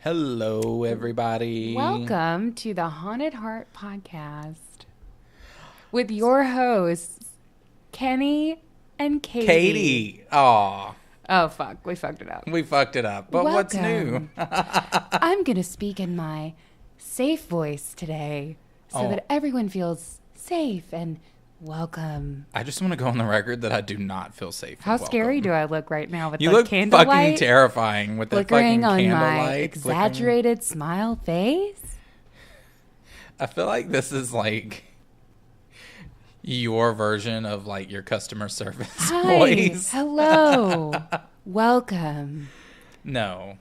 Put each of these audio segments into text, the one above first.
Hello, everybody. Welcome to the Haunted Heart Podcast with your hosts, Kenny and Katie. Katie. Aw. Oh, fuck. We fucked it up. We fucked it up. But what's new? I'm going to speak in my safe voice today so that everyone feels safe and welcome. I just want to go on the record that I do not feel safe. How scary do I look right now with you the look candlelight? fucking terrifying with that fucking flickering on candlelight. my exaggerated smile face. I feel like this is like your version of like your customer service voice. Hello. Welcome. No.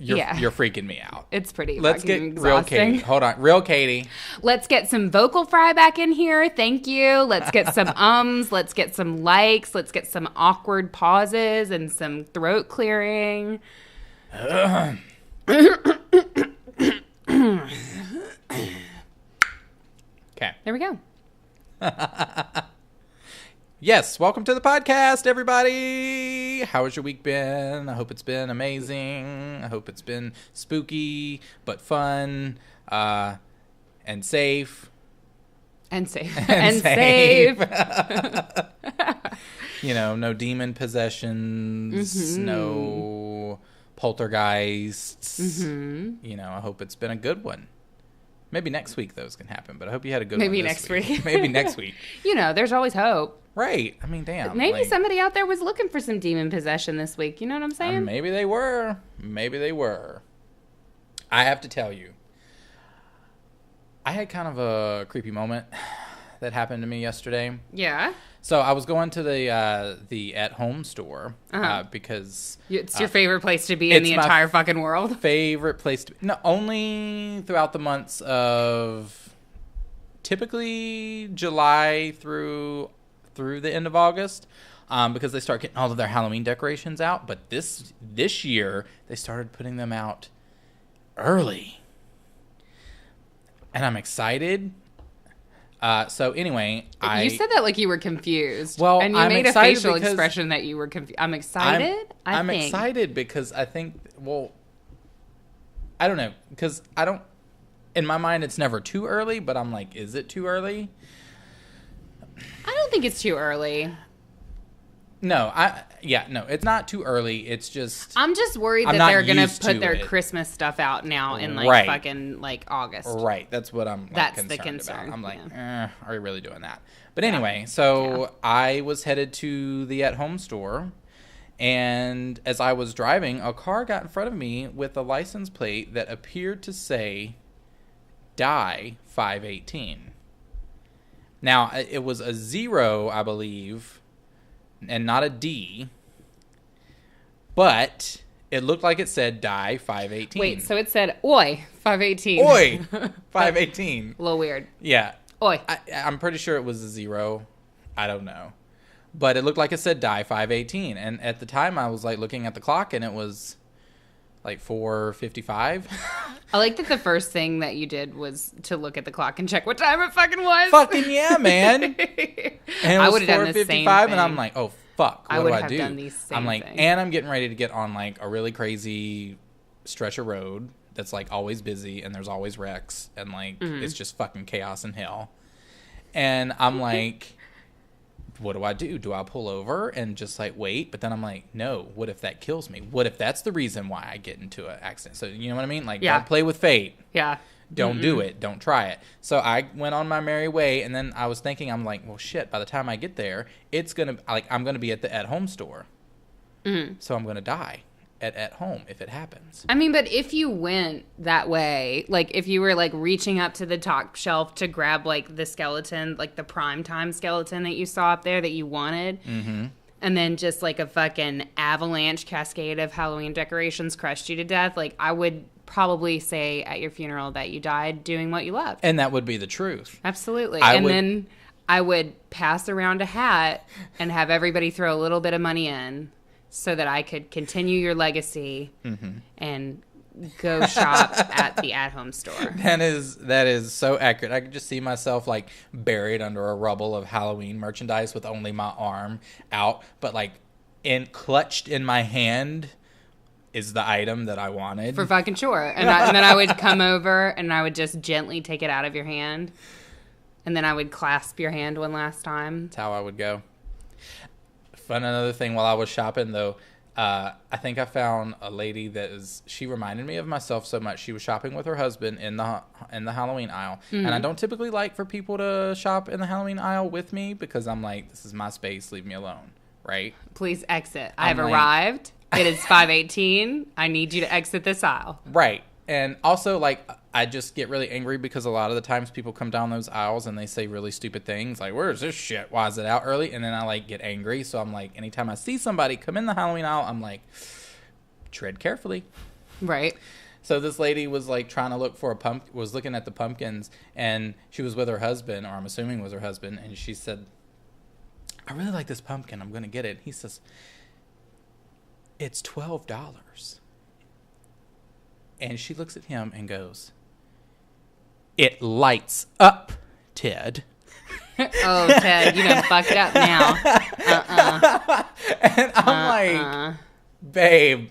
You're freaking me out. It's pretty Let's get exhausting. real Katie. Hold on. Real Katie. Let's get some vocal fry back in here. Thank you. Let's get some ums. Let's get some likes. Let's get some awkward pauses and some throat clearing. Okay. There we go. Yes, welcome to the podcast, everybody. How has your week been? I hope it's been amazing. I hope it's been spooky, but fun, and safe. And safe. And safe. You know, no demon possessions, no poltergeists. You know, I hope it's been a good one. Maybe next week those can happen, but I hope you had a good one this week. Maybe next week. You know, there's always hope. Right. I mean, damn. Maybe somebody out there was looking for some demon possession this week. You know what I'm saying? Maybe they were. Maybe they were. I have to tell you, I had kind of a creepy moment that happened to me yesterday. Yeah. So I was going to the at-home store because it's your favorite place to be in the entire fucking world. Favorite place to be. No, only throughout the months of typically July through the end of August, because they start getting all of their Halloween decorations out. But this year they started putting them out early, and I'm excited. So anyway, you said that like you were confused. Well, and you made a facial expression that you were confused. I'm excited. I'm excited because I think. Well, I don't know, because I don't. In my mind, it's never too early, but I'm like, is it too early? I don't think it's too early. No, it's not too early. It's just I'm just worried that they're gonna put their Christmas stuff out now in like fucking like August. Right, that's what I'm. Like, that's the concern. About. I'm like, are we really doing that? But anyway, so I was headed to the at-home store, and as I was driving, a car got in front of me with a license plate that appeared to say "Die 518." Now it was a 0, I believe, and not a D, but it looked like it said "Die 518." Wait, so it said "Oi 518." Oi 518. A little weird. Yeah. Oi. I'm pretty sure it was a 0. I don't know, but it looked like it said "Die 518," and at the time I was like looking at the clock, and it was like 4:55. I like that the first thing that you did was to look at the clock and check what time it fucking was. Fucking yeah, man. And it was 4:55, and I'm like, oh fuck, what do I do? Done the same I'm like, thing. and I'm getting ready to get on like a really crazy stretch of road that's like always busy, and there's always wrecks, and like it's just fucking chaos and hell. And I'm like, what do I do? Do I pull over and just like wait? But then I'm like, no, what if that kills me? What if that's the reason why I get into an accident? So you know what I mean? Like, don't play with fate. Yeah. Don't do it. Don't try it. So I went on my merry way, and then I was thinking, I'm like, well, shit, by the time I get there, I'm going to be at the at-home store. So I'm going to die at home if it happens. I mean, but if you went that way, like if you were like reaching up to the top shelf to grab like the skeleton, like the primetime skeleton that you saw up there that you wanted, and then just like a fucking avalanche cascade of Halloween decorations crushed you to death, like I would probably say at your funeral that you died doing what you loved. And that would be the truth. Absolutely. Then I would pass around a hat and have everybody throw a little bit of money in so that I could continue your legacy and go shop at the at-home store. That is so accurate. I could just see myself like buried under a rubble of Halloween merchandise with only my arm out, but like clutched in my hand is the item that I wanted. For fucking sure. And then I would come over and I would just gently take it out of your hand. And then I would clasp your hand one last time. That's how I would go. Fun another thing while I was shopping, though. I think I found a lady she reminded me of myself so much. She was shopping with her husband in the Halloween aisle. Mm-hmm. And I don't typically like for people to shop in the Halloween aisle with me because I'm like, this is my space. Leave me alone. Right? Please exit. I've arrived. It is 5:18. I need you to exit this aisle. Right. And also, like, I just get really angry because a lot of the times people come down those aisles and they say really stupid things like, where's this shit? Why is it out early? And then I, like, get angry. So I'm like, anytime I see somebody come in the Halloween aisle, I'm like, tread carefully. Right. So this lady was, like, trying to look for was looking at the pumpkins, and she was with her husband, or I'm assuming was her husband, and she said, I really like this pumpkin. I'm going to get it. He says, it's $12. And she looks at him and goes, it lights up, Ted. Oh, Ted, you done fucked up now. And I'm like, babe,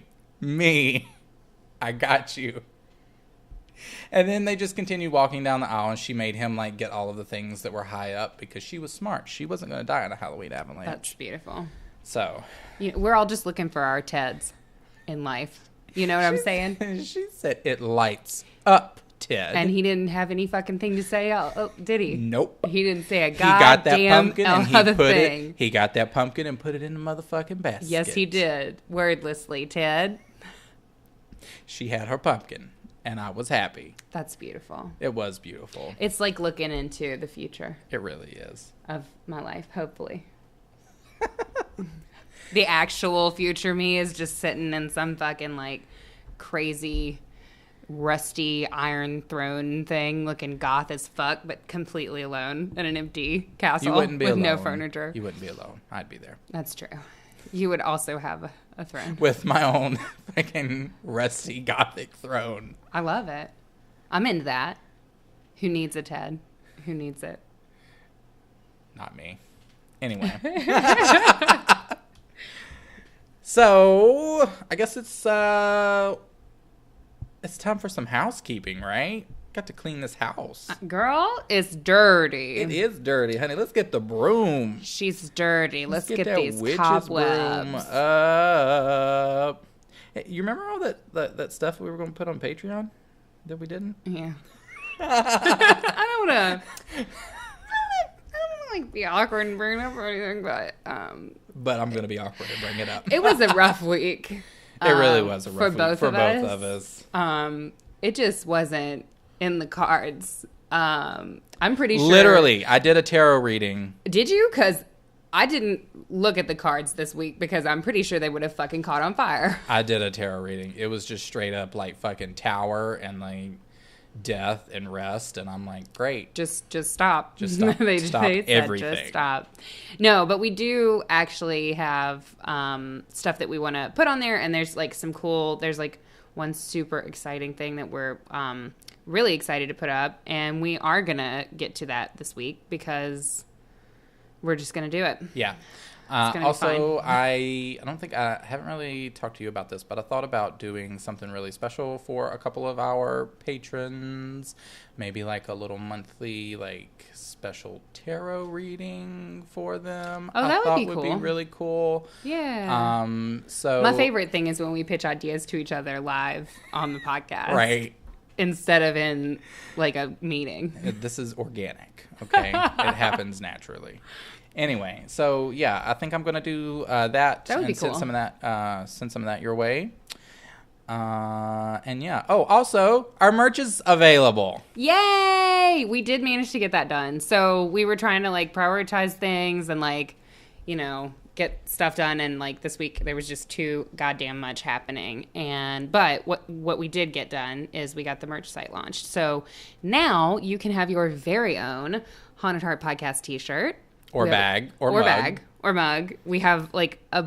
I got you. And then they just continued walking down the aisle, and she made him, like, get all of the things that were high up because she was smart. She wasn't going to die in a Halloween avalanche. That's beautiful. So. We're all just looking for our Teds in life. You know what I'm saying? She said, it lights up, Ted. And he didn't have any fucking thing to say, did he? Nope. He didn't say a goddamn other thing. He got that pumpkin and put it in the motherfucking basket. Yes, he did. Wordlessly, Ted. She had her pumpkin, and I was happy. That's beautiful. It was beautiful. It's like looking into the future. It really is. Of my life, hopefully. The actual future me is just sitting in some fucking, like, crazy, rusty Iron Throne thing, looking goth as fuck, but completely alone in an empty castle with no furniture. You wouldn't be alone. I'd be there. That's true. You would also have a throne. With my own fucking rusty gothic throne. I love it. I'm into that. Who needs a Ted? Who needs it? Not me. Anyway. So, I guess it's time for some housekeeping, right? Got to clean this house. Girl, it's dirty. It is dirty, honey. Let's get the broom. She's dirty. Let's get these witch's cobwebs broom up. Hey, you remember all that stuff we were going to put on Patreon that we didn't? Yeah. I don't want to like be awkward and bring it up or anything, but I'm gonna be awkward and bring it up. It was a rough week. It really was a rough week for both of us. It just wasn't in the cards. I'm pretty sure. Literally, I did a tarot reading. Did you? Because I didn't look at the cards this week because I'm pretty sure they would have fucking caught on fire. I did a tarot reading. It was just straight up like fucking tower and like death and rest, and I'm like, great. Just stop. Just stop. they stop said, everything. Just stop. No, but we do actually have stuff that we want to put on there, and there's like there's like one super exciting thing that we're really excited to put up, and we are gonna get to that this week because we're just gonna do it. Yeah. Also, I don't think I haven't really talked to you about this, but I thought about doing something really special for a couple of our patrons. Maybe like a little monthly, like special tarot reading for them. Oh, that would be cool. Would be really cool. Yeah. So my favorite thing is when we pitch ideas to each other live on the podcast, right? Instead of in like a meeting. This is organic. Okay, it happens naturally. Anyway, so yeah, I think I'm gonna do that. That would be cool. Send some of that your way. And yeah. Oh, also, our merch is available. Yay! We did manage to get that done. So we were trying to like prioritize things and like, you know, get stuff done. And like this week there was just too goddamn much happening. But what we did get done is we got the merch site launched. So now you can have your very own Haunted Heart Podcast t-shirt. Or bag, or mug. We have like a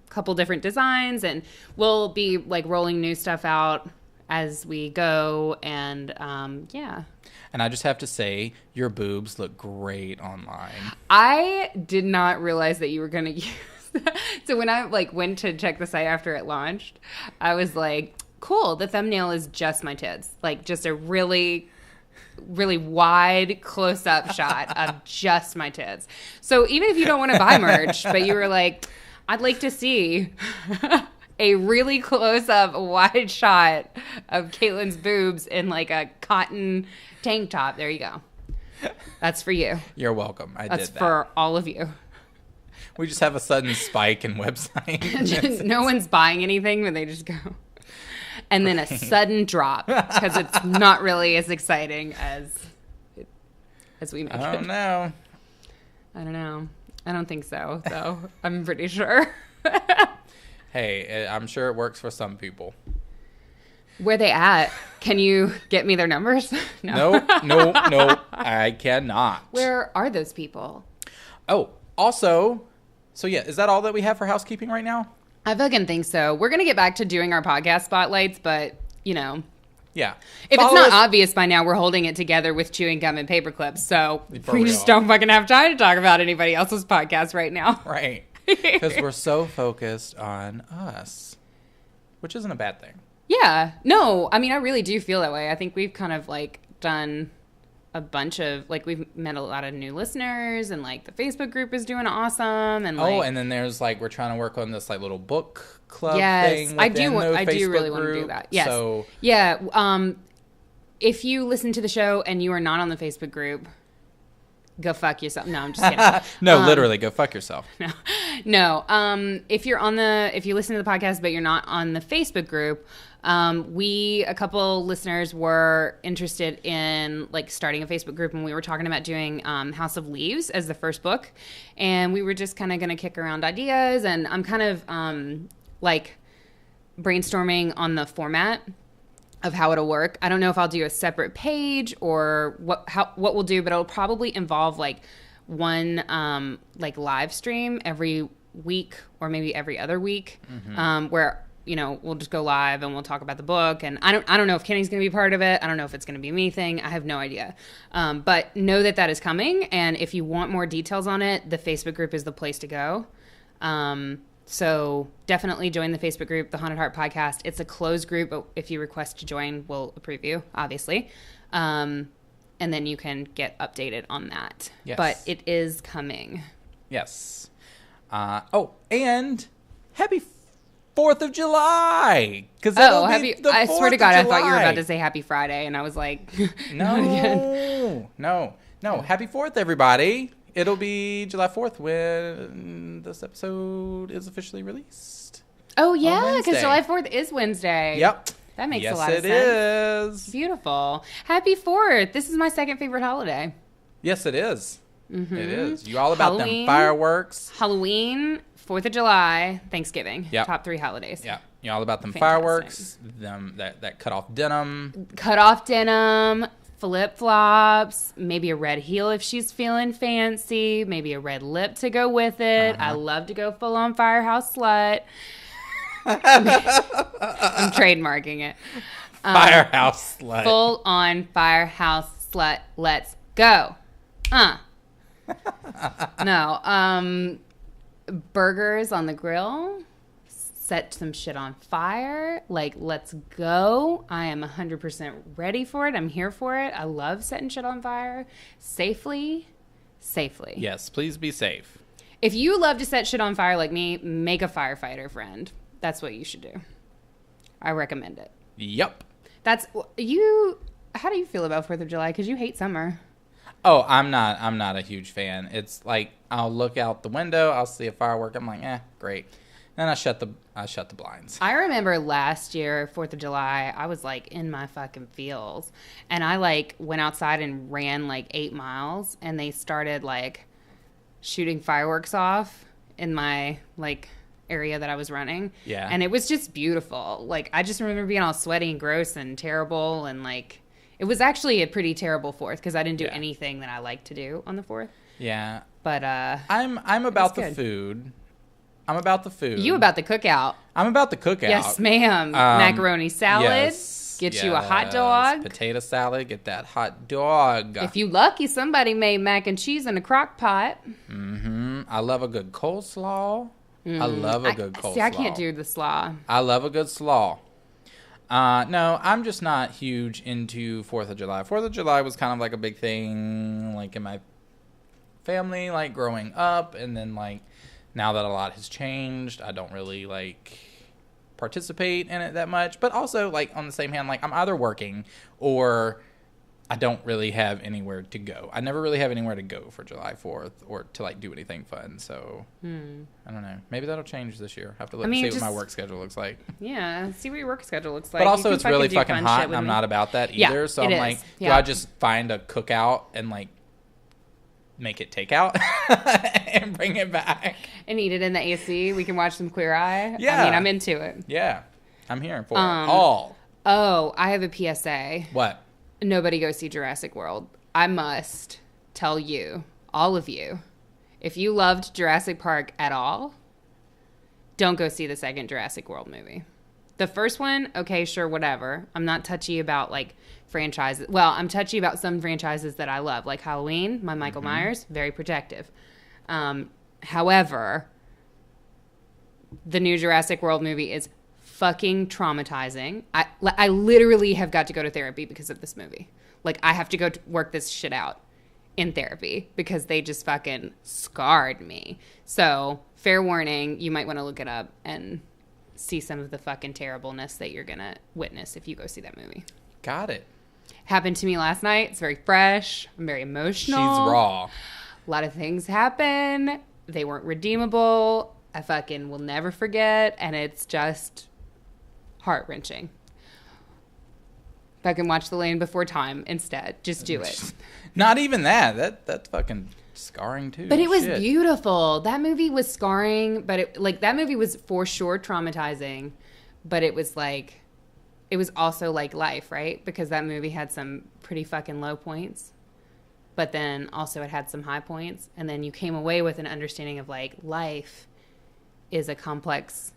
couple different designs, and we'll be like rolling new stuff out as we go. And yeah. And I just have to say, your boobs look great online. I did not realize that you were going to use So when I like went to check the site after it launched, I was like, cool, the thumbnail is just my tits. Like just a really wide close-up shot of just my tits. So even if you don't want to buy merch, but you were like, I'd like to see a really close-up wide shot of Caitlin's boobs in like a cotton tank top. There you go. That's for you. You're welcome. That's for all of you. We just have a sudden spike in website. No one's buying anything, but they just go. And then a sudden drop because it's not really as exciting as we make it. I don't know. I don't think so, though. I'm pretty sure. Hey, I'm sure it works for some people. Where they at? Can you get me their numbers? No, I cannot. Where are those people? Oh, also, so yeah, is that all that we have for housekeeping right now? I fucking think so. We're going to get back to doing our podcast spotlights, but, you know. Yeah. If it's not obvious by now, we're holding it together with chewing gum and paper clips, so we just don't fucking have time to talk about anybody else's podcast right now. Right. Because we're so focused on us, which isn't a bad thing. Yeah. No, I mean, I really do feel that way. I think we've kind of, like, done a bunch of, like, we've met a lot of new listeners, and, like, the Facebook group is doing awesome. And like, and then there's, like, we're trying to work on this, like, little book club thing. I do really want to do that. Yes. So, yeah. If you listen to the show and you are not on the Facebook group, go fuck yourself. No, I'm just kidding. No, literally, go fuck yourself. No. If you listen to the podcast but you're not on the Facebook group, a couple listeners were interested in like starting a Facebook group, and we were talking about doing House of Leaves as the first book, and we were just kind of going to kick around ideas, and I'm kind of like brainstorming on the format of how it'll work. I don't know if I'll do a separate page or what we'll do, but it'll probably involve like one like live stream every week or maybe every other week, where we'll just go live and we'll talk about the book. And I don't know if Kenny's going to be part of it. I don't know if it's going to be a me thing. I have no idea. But know that is coming. And if you want more details on it, the Facebook group is the place to go. So definitely join the Facebook group, The Haunted Heart Podcast. It's a closed group, but if you request to join, we'll approve you, obviously. And then you can get updated on that. Yes. But it is coming. Yes. And happy 4th of July. I swear to God, I thought you were about to say Happy Friday, and I was like, no. Happy 4th, everybody. It'll be July 4th when this episode is officially released. Oh, yeah, because July 4th is Wednesday. Yep. That makes a lot of sense. Yes, it is. Beautiful. Happy 4th. This is my second favorite holiday. Yes, it is. Mm-hmm. It is. You all about them fireworks. Halloween, 4th of July, Thanksgiving. Yep. Top 3 holidays. Yeah. You all about them fireworks, that cut off denim. Cut off denim. Flip-flops, maybe a red heel if she's feeling fancy, maybe a red lip to go with it. I love to go full-on firehouse slut. I'm trademarking it. Firehouse slut. Full-on firehouse slut. Let's go. No. Burgers on the grill. Set some shit on fire. Like, let's go. I am 100% ready for it. I'm here for it. I love setting shit on fire. Safely. Yes, please be safe. If you love to set shit on fire like me, make a firefighter friend. That's what you should do. I recommend it. Yep. How do you feel about 4th of July? Because you hate summer. Oh, I'm not a huge fan. It's like, I'll look out the window, I'll see a firework, I'm like, great. Then I shut the blinds. I remember last year, 4th of July, I was like in my fucking feels. And I like went outside and ran like 8 miles, and they started like shooting fireworks off in my like area that I was running. Yeah. And it was just beautiful. Like, I just remember being all sweaty and gross and terrible, and like it was actually a pretty terrible 4th because I didn't do anything that I like to do on the 4th. Yeah. But I'm about the food. I'm about the food. You about the cookout. I'm about the cookout. Yes, ma'am. Macaroni salad. Yes, get you a hot dog. Potato salad. Get that hot dog. If you lucky, somebody made mac and cheese in a crock pot. Mm-hmm. I love a good coleslaw. I love a good coleslaw. See, I can't do the slaw. I love a good slaw. No, I'm just not huge into 4th of July. 4th of July was kind of like a big thing, like in my family, like growing up. And then like now that a lot has changed, I don't really like participate in it that much. But also like on the same hand, like I'm either working or I don't really have anywhere to go. I never really have anywhere to go for July 4th or to like do anything fun. So I don't know. Maybe that'll change this year. I have to look, see what my work schedule looks like. Yeah, see what your work schedule looks like. But also it's really fucking hot and I'm not about that either. Yeah, so I'm like, do I just find a cookout and like make it takeout and bring it back? And eat it in the AC. We can watch some Queer Eye. Yeah. I mean, I'm into it. Yeah. I'm here for it all. Oh, I have a PSA. What? Nobody go see Jurassic World. I must tell you, all of you, if you loved Jurassic Park at all, don't go see the second Jurassic World movie. The first one, okay, sure, whatever. I'm not touchy about, like, franchises. Well, I'm touchy about some franchises that I love, like Halloween, my Michael Myers, very protective. However, the new Jurassic World movie is fucking traumatizing. I literally have got to go to therapy because of this movie. Like, I have to go work this shit out in therapy because they just fucking scarred me. So, fair warning, you might want to look it up and see some of the fucking terribleness that you're gonna witness if you go see that movie. Got it. Happened to me last night. It's very fresh. I'm very emotional. She's raw. A lot of things happen. They weren't redeemable. I fucking will never forget. And it's just heart-wrenching. Fucking watch The Land Before Time instead. Just do it. Not even that. That's fucking scarring too. But it was beautiful. That movie was scarring, but that movie was for sure traumatizing. But it was like, it was also like life, right? Because that movie had some pretty fucking low points. But then also it had some high points. And then you came away with an understanding of like life is a complex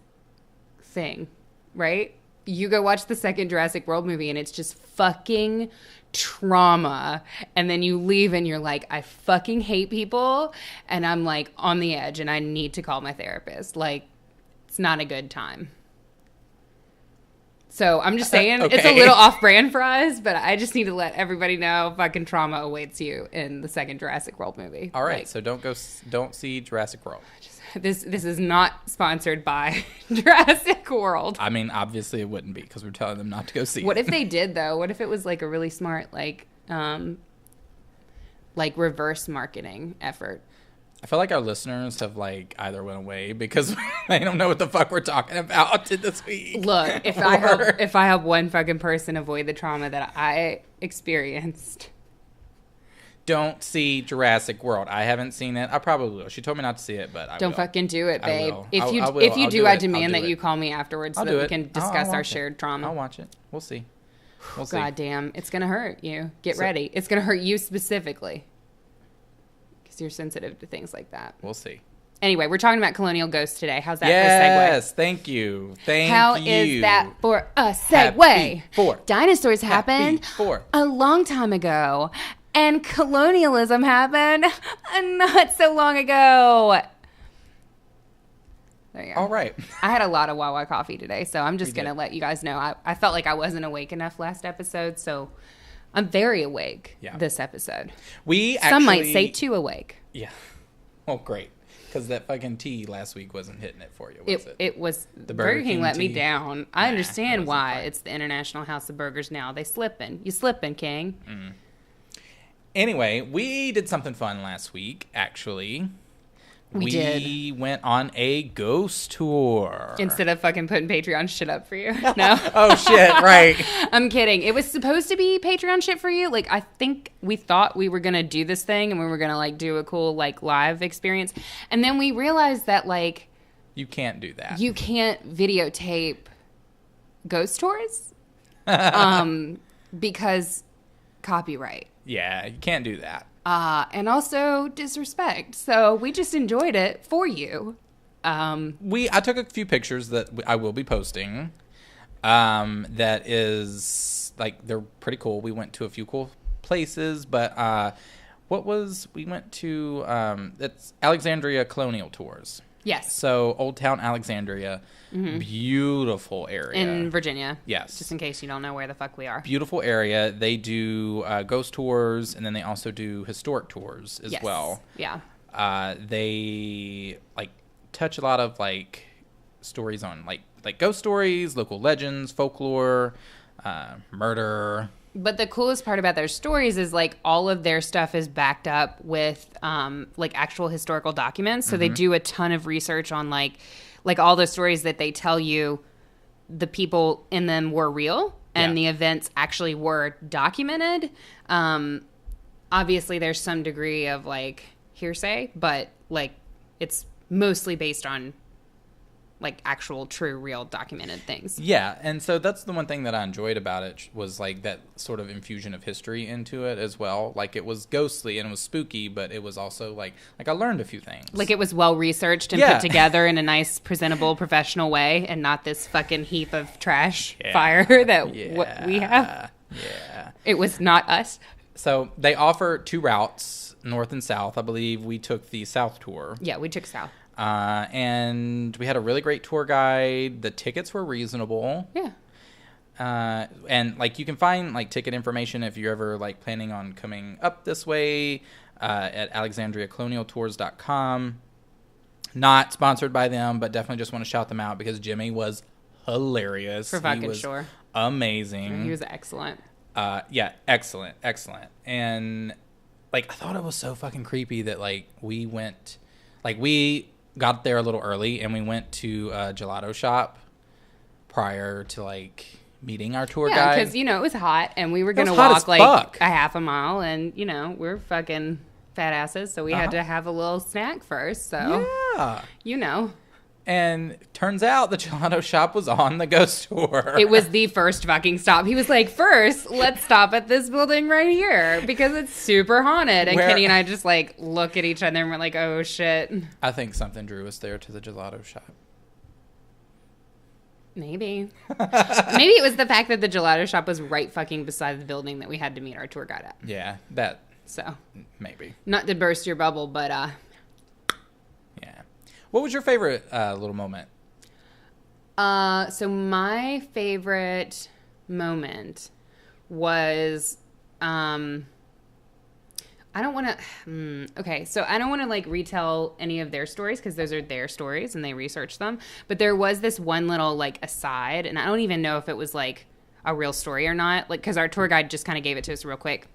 thing, right? You go watch the second Jurassic World movie and it's just fucking trauma. And then you leave and you're like, I fucking hate people. And I'm like on the edge and I need to call my therapist. Like, it's not a good time. So I'm just saying It's a little off-brand for us, but I just need to let everybody know fucking trauma awaits you in the second Jurassic World movie. All right, so don't see Jurassic World. This is not sponsored by Jurassic World. I mean, obviously it wouldn't be because we're telling them not to go see What it. if they did though? What if it was like a really smart like reverse marketing effort? I feel like our listeners have like either went away because they don't know what the fuck we're talking about this week. Look, if I help one fucking person avoid the trauma that I experienced. Don't see Jurassic World. I haven't seen it. I probably will. She told me not to see it, but I don't will. Fucking do it, babe. If you do, I demand that you call me afterwards so that we can discuss our it. shared trauma. I'll watch it. We'll see. God damn, it's gonna hurt you. Get ready. It's gonna hurt you specifically because you're sensitive to things like that. We'll see. Anyway, we're talking about Colonial Ghosts today. How's that for a segue? Yes, thank you. How is that for a segue? Dinosaurs happened a long time ago. And colonialism happened not so long ago. There you go. All right. I had a lot of Wawa coffee today, so I'm just going to let you guys know. I felt like I wasn't awake enough last episode, so I'm very awake this episode. Some might say too awake. Yeah. Well, great. Because that fucking tea last week wasn't hitting it for you, was it? It was. The Burger King let me tea? down. I understand why. It's the International House of Burgers now. They slipping. You slipping, King. Mm. Anyway, we did something fun last week, actually. We went on a ghost tour. Instead of fucking putting Patreon shit up for you. No? Oh, shit, right. I'm kidding. It was supposed to be Patreon shit for you. Like, I think we thought we were going to do this thing and we were going to, like, do a cool, like, live experience. And then we realized that, like... You can't do that. You can't videotape ghost tours. Because copyright. Yeah, you can't do that. And also disrespect. So we just enjoyed it for you. I took a few pictures that I will be posting. That is, like, they're pretty cool. We went to a few cool places, but we went to, it's Alexandria Colonial Tours. Yes. So Old Town Alexandria, beautiful area. In Virginia. Yes. Just in case you don't know where the fuck we are. Beautiful area. They do ghost tours, and then they also do historic tours as well. Yeah. They like touch a lot of like stories on like ghost stories, local legends, folklore, murder. But the coolest part about their stories is like all of their stuff is backed up with like actual historical documents. So they do a ton of research on like all the stories that they tell you, the people in them were real and the events actually were documented. Obviously there's some degree of like hearsay, but like it's mostly based on like actual true real documented things. Yeah, and so that's the one thing that I enjoyed about it was like that sort of infusion of history into it as well. Like it was ghostly and it was spooky, but it was also like I learned a few things. Like it was well researched and put together in a nice, presentable, professional way, and not this fucking heap of trash fire that we have. Yeah, it was not us. So they offer 2 routes, north and south. I believe we took the south tour. Yeah, we took south. And we had a really great tour guide. The tickets were reasonable. Yeah. And like you can find like ticket information if you're ever like planning on coming up this way at alexandriacolonialtours.com. Not sponsored by them, but definitely just want to shout them out because Jimmy was hilarious. For fucking sure. Amazing. He was excellent. Yeah, excellent. And like I thought it was so fucking creepy that like we got there a little early and we went to a gelato shop prior to like meeting our tour guide. Yeah, because it was hot and we were gonna walk like a half a mile, and we're fucking fat asses, so we had to have a little snack first. So and turns out the gelato shop was on the ghost tour. It was the first fucking stop. He was like, first, let's stop at this building right here because it's super haunted. And Kenny and I just like look at each other and we're like, oh shit. I think something drew us there to the gelato shop. Maybe. Maybe it was the fact that the gelato shop was right fucking beside the building that we had to meet our tour guide at. Yeah, that. So. Maybe. Not to burst your bubble, but yeah. What was your favorite little moment? So my favorite moment was, I don't want to, okay, so I don't want to like retell any of their stories because those are their stories and they researched them. But there was this one little like aside, and I don't even know if it was like a real story or not, like because our tour guide just kind of gave it to us real quick.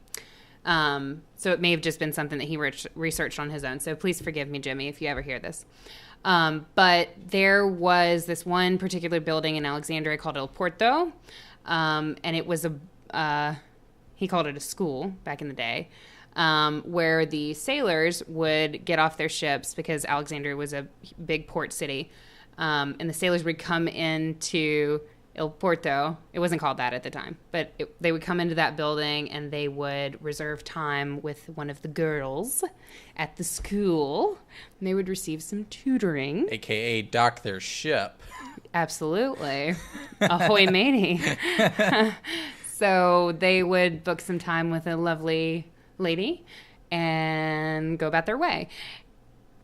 So it may have just been something that he researched on his own. So please forgive me, Jimmy, if you ever hear this. But there was this one particular building in Alexandria called El Porto. And it was he called it a school back in the day, where the sailors would get off their ships because Alexandria was a big port city. And the sailors would come into El Porto. It wasn't called that at the time, but they would come into that building and they would reserve time with one of the girls at the school. And they would receive some tutoring. AKA dock their ship. Absolutely. Ahoy matey. So they would book some time with a lovely lady and go about their way.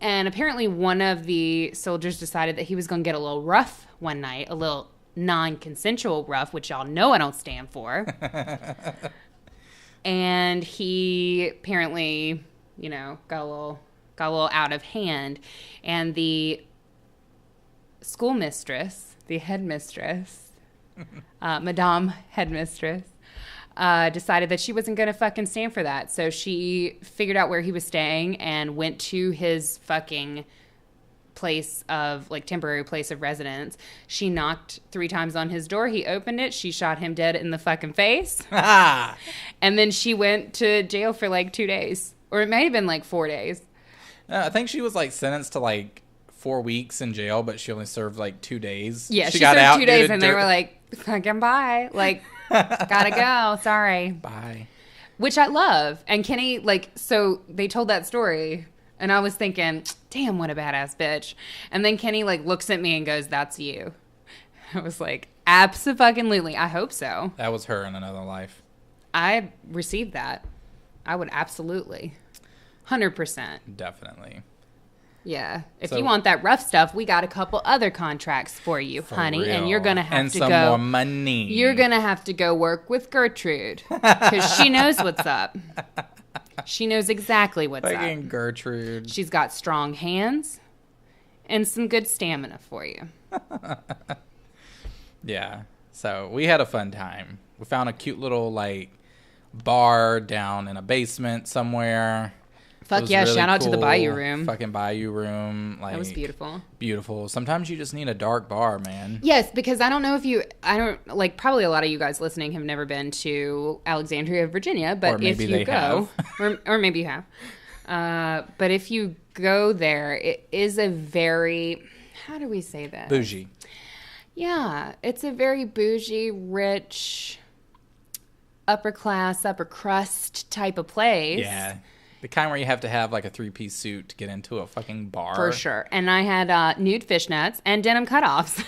And apparently one of the soldiers decided that he was going to get a little rough one night, a little non-consensual rough, which y'all know I don't stand for. And he apparently, got a little out of hand. And the schoolmistress, the headmistress, Madame Headmistress, decided that she wasn't going to fucking stand for that. So she figured out where he was staying and went to his fucking temporary place of residence. She knocked 3 times on his door. He opened it. She shot him dead in the fucking face. And then she went to jail for 2 days. Or it may have been 4 days. I think she was sentenced to 4 weeks in jail, but she only served 2 days. Yeah, she got served out 2 days and they were like, fucking bye. Gotta go. Sorry. Bye. Which I love. And Kenny, so they told that story. And I was thinking, damn, what a badass bitch. And then Kenny, looks at me and goes, that's you. I was like, abso-fucking-lutely. I hope so. That was her in another life. I received that. I would absolutely. 100%. Definitely. Yeah. If you want that rough stuff, we got a couple other contracts for you, honey. real. And you're going to have and to some go. more money. You're going to have to go work with Gertrude because she knows what's up. She knows exactly what's Fucking up. Gertrude. She's got strong hands and some good stamina for you. Yeah. So we had a fun time. We found a cute little like bar down in a basement somewhere. Fuck yeah, really shout out to the cool. Bayou Room. Fucking Bayou Room. Like, That was beautiful. Beautiful. Sometimes you just need a dark bar, man. Yes, because probably a lot of you guys listening have never been to Alexandria, Virginia, but Or maybe if you they go, have. or maybe you have, but if you go there, it is a very, how do we say that? Bougie. Yeah, it's a very bougie, rich, upper class, upper crust type of place. Yeah. The kind where you have to have like a 3-piece suit to get into a fucking bar. For sure. And I had nude fishnets and denim cutoffs.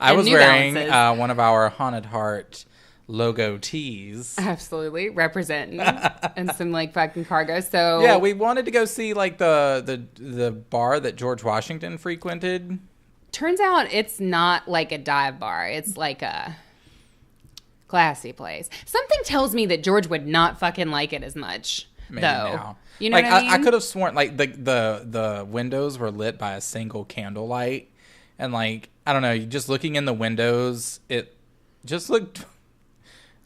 I was New wearing Balances. one of our Haunted Heart logo tees. Absolutely. Representing. And some like fucking cargo. So Yeah, we wanted to go see like the bar that George Washington frequented. turns out it's not like a dive bar. It's like a classy place. Something tells me that George would not fucking like it as much. Maybe though. now. You know like, what I mean? I could have sworn like the windows were lit by a single candlelight, and like I don't know, just looking in the windows, it just looked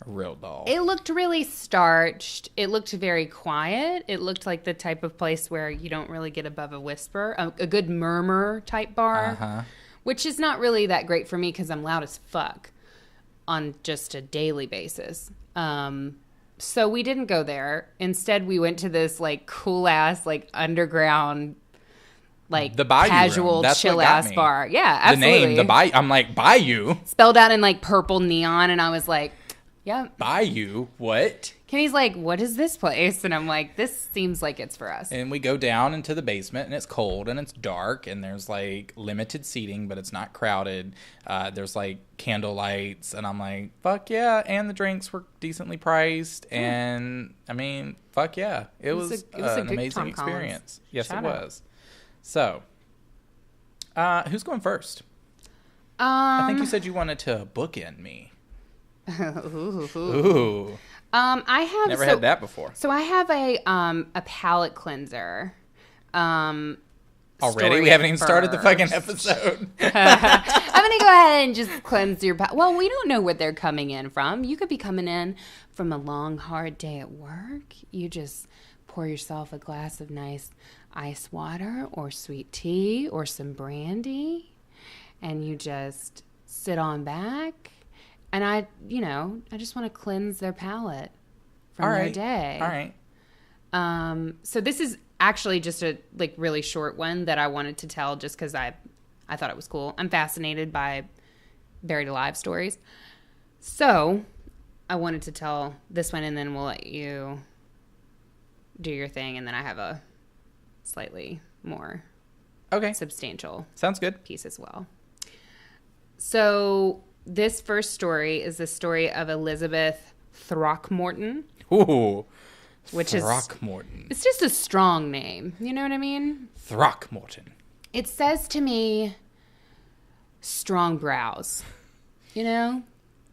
real dull. It looked really starched. It looked very quiet. It looked like the type of place where you don't really get above a whisper, a good murmur type bar, which is not really that great for me because I'm loud as fuck on just a daily basis. So we didn't go there. Instead, we went to this like cool ass like underground like The Bayou casual Room. That's what chill got ass me. bar. Yeah, absolutely. The name, the Bayou. I'm like, Bayou? Spelled out in like purple neon, and I was like, "Yep." Bayou? What? Kenny's like, "What is this place?" And I'm like, "This seems like it's for us." And we go down into the basement, and it's cold, and it's dark, and there's, like, limited seating, but it's not crowded. There's, like, candle lights, and I'm like, fuck yeah. And the drinks were decently priced, and, I mean, fuck yeah. It was a an good amazing Tom Collins. experience. Yes, Shout it out. was. So, who's going first? I think you said you wanted to bookend me. Ooh. I have Never had that before. So I have a palate cleanser. Already? story We haven't even started the fucking first. episode. I'm gonna go ahead and just cleanse your palate. Well, we don't know what they're coming in from. You could be coming in from a long, hard day at work. You just pour yourself a glass of nice ice water or sweet tea or some brandy, and you just sit on back. And I just want to cleanse their palate from their day. All right. So this is actually just a like really short one that I wanted to tell just because I thought it was cool. I'm fascinated by buried alive stories. So I wanted to tell this one, and then we'll let you do your thing, and then I have a slightly more substantial Sounds good. piece as well. So this first story is the story of Elizabeth Throckmorton. Ooh. Which is Throckmorton. It's just a strong name. You know what I mean? Throckmorton. It says to me strong brows. You know?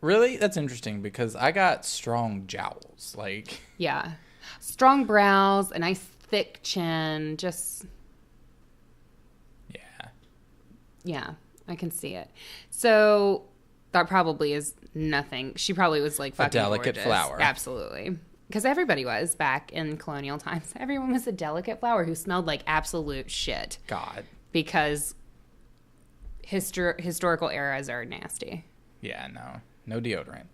Really? That's interesting because I got strong jowls. Like, Yeah. Strong brows, a nice thick chin, just yeah, I can see it. So that probably is nothing. She probably was like fucking delicate gorgeous. flower. Absolutely. Because everybody was back in colonial times. Everyone was a delicate flower who smelled like absolute shit. God. Because historical eras are nasty. Yeah, no. No deodorant.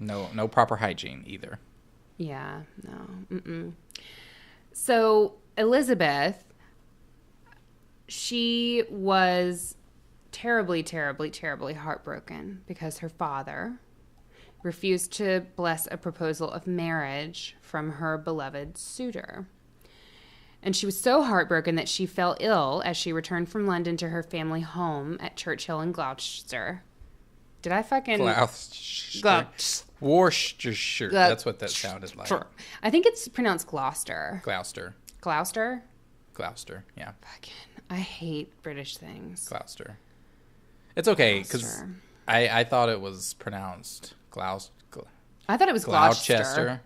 No. No proper hygiene either. Yeah, no. So Elizabeth, she was terribly, terribly, terribly heartbroken because her father refused to bless a proposal of marriage from her beloved suitor. And she was so heartbroken that she fell ill as she returned from London to her family home at Churchill in Gloucester. Did I fucking... Worcestershire. That's what that sounded like. I think it's pronounced Gloucester. Gloucester. Gloucester? Gloucester, yeah. Fucking, I hate British things. Gloucester. It's okay, because I thought it was pronounced I thought it was Gloucester. Gloucester.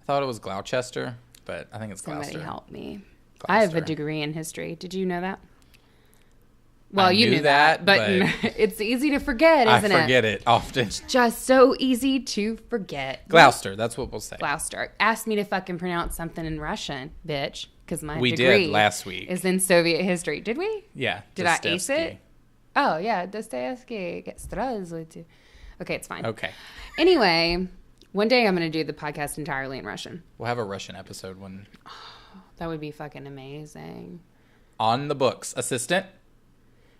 I thought it was Gloucester, but I think it's Gloucester. Somebody help me. Gloucester. I have a degree in history. Did you know that? Well, I you knew that, but it's easy to forget, isn't it? I forget it often. It's just so easy to forget. Gloucester, that's what we'll say. Gloucester. Ask me to fucking pronounce something in Russian, bitch, because my we degree did last week. is in Soviet history. Did we? Yeah. Did I ace it? Oh, yeah. Dostoevsky. Okay, it's fine. Okay. Anyway, one day I'm going to do the podcast entirely in Russian. We'll have a Russian episode when... That would be fucking amazing. On the books. Assistant?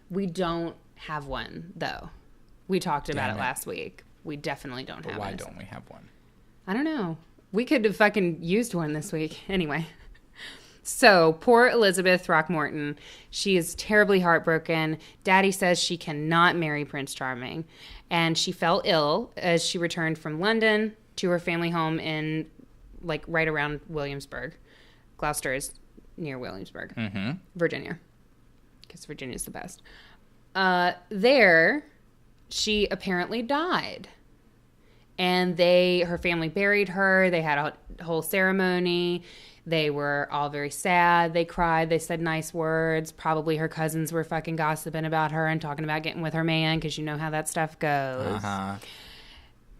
We don't have one, though. We talked about it last week. We definitely don't have one. Why don't we have one? I don't know. We could have fucking used one this week. Anyway. So, poor Elizabeth Throckmorton. She is terribly heartbroken. Daddy says she cannot marry Prince Charming. And she fell ill as she returned from London to her family home in, like, right around Williamsburg. Gloucester is near Williamsburg, Virginia. Because Virginia's the best. There, she apparently died. And her family buried her. They had a whole ceremony. They were all very sad. They cried. They said nice words. Probably her cousins were fucking gossiping about her and talking about getting with her man, because you know how that stuff goes.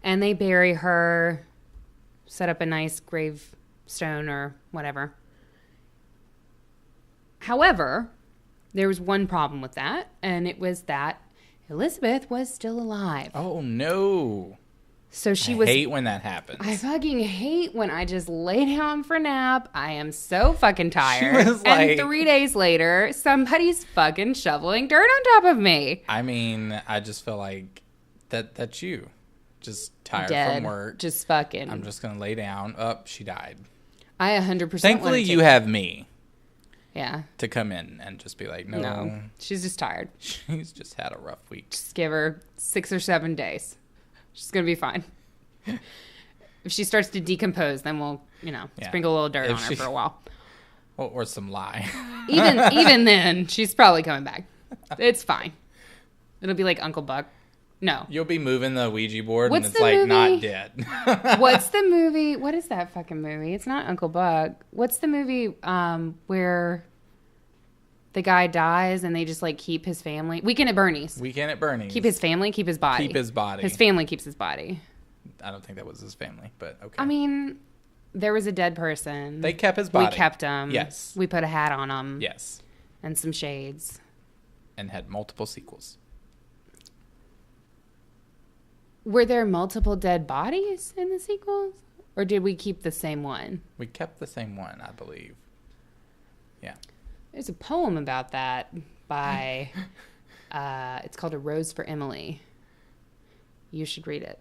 And they bury her, set up a nice gravestone or whatever. However, there was one problem with that, and it was that Elizabeth was still alive. Oh, no. So I hate when that happens. I fucking hate when I just lay down for a nap. I am so fucking tired. She was like, and 3 days later, somebody's fucking shoveling dirt on top of me. I mean, I just feel like that's you. Just tired from work. Just fucking. I'm just going to lay down. Oh, she died. I 100% Thankfully, you have me. Yeah. To come in and just be like, no. She's just tired. She's just had a rough week. Just give her 6 or 7 days. She's going to be fine. If she starts to decompose, then we'll, sprinkle a little dirt on her for a while. Or some lye. even then, she's probably coming back. It's fine. It'll be like Uncle Buck. No. You'll be moving the Ouija board What's and it's like movie? Not dead. What's the movie? What is that fucking movie? It's not Uncle Buck. What's the movie where the guy dies and they just like keep his family? Weekend at Bernie's. Weekend at Bernie's. Keep his family, keep his body. Keep his body. His family keeps his body. I don't think that was his family, but okay. I mean, there was a dead person. They kept his body. We kept him. Yes. We put a hat on him. Yes. And some shades. And had multiple sequels. Were there multiple dead bodies in the sequels? Or did we keep the same one? We kept the same one, I believe. Yeah. There's a poem about that by, it's called A Rose for Emily. You should read it.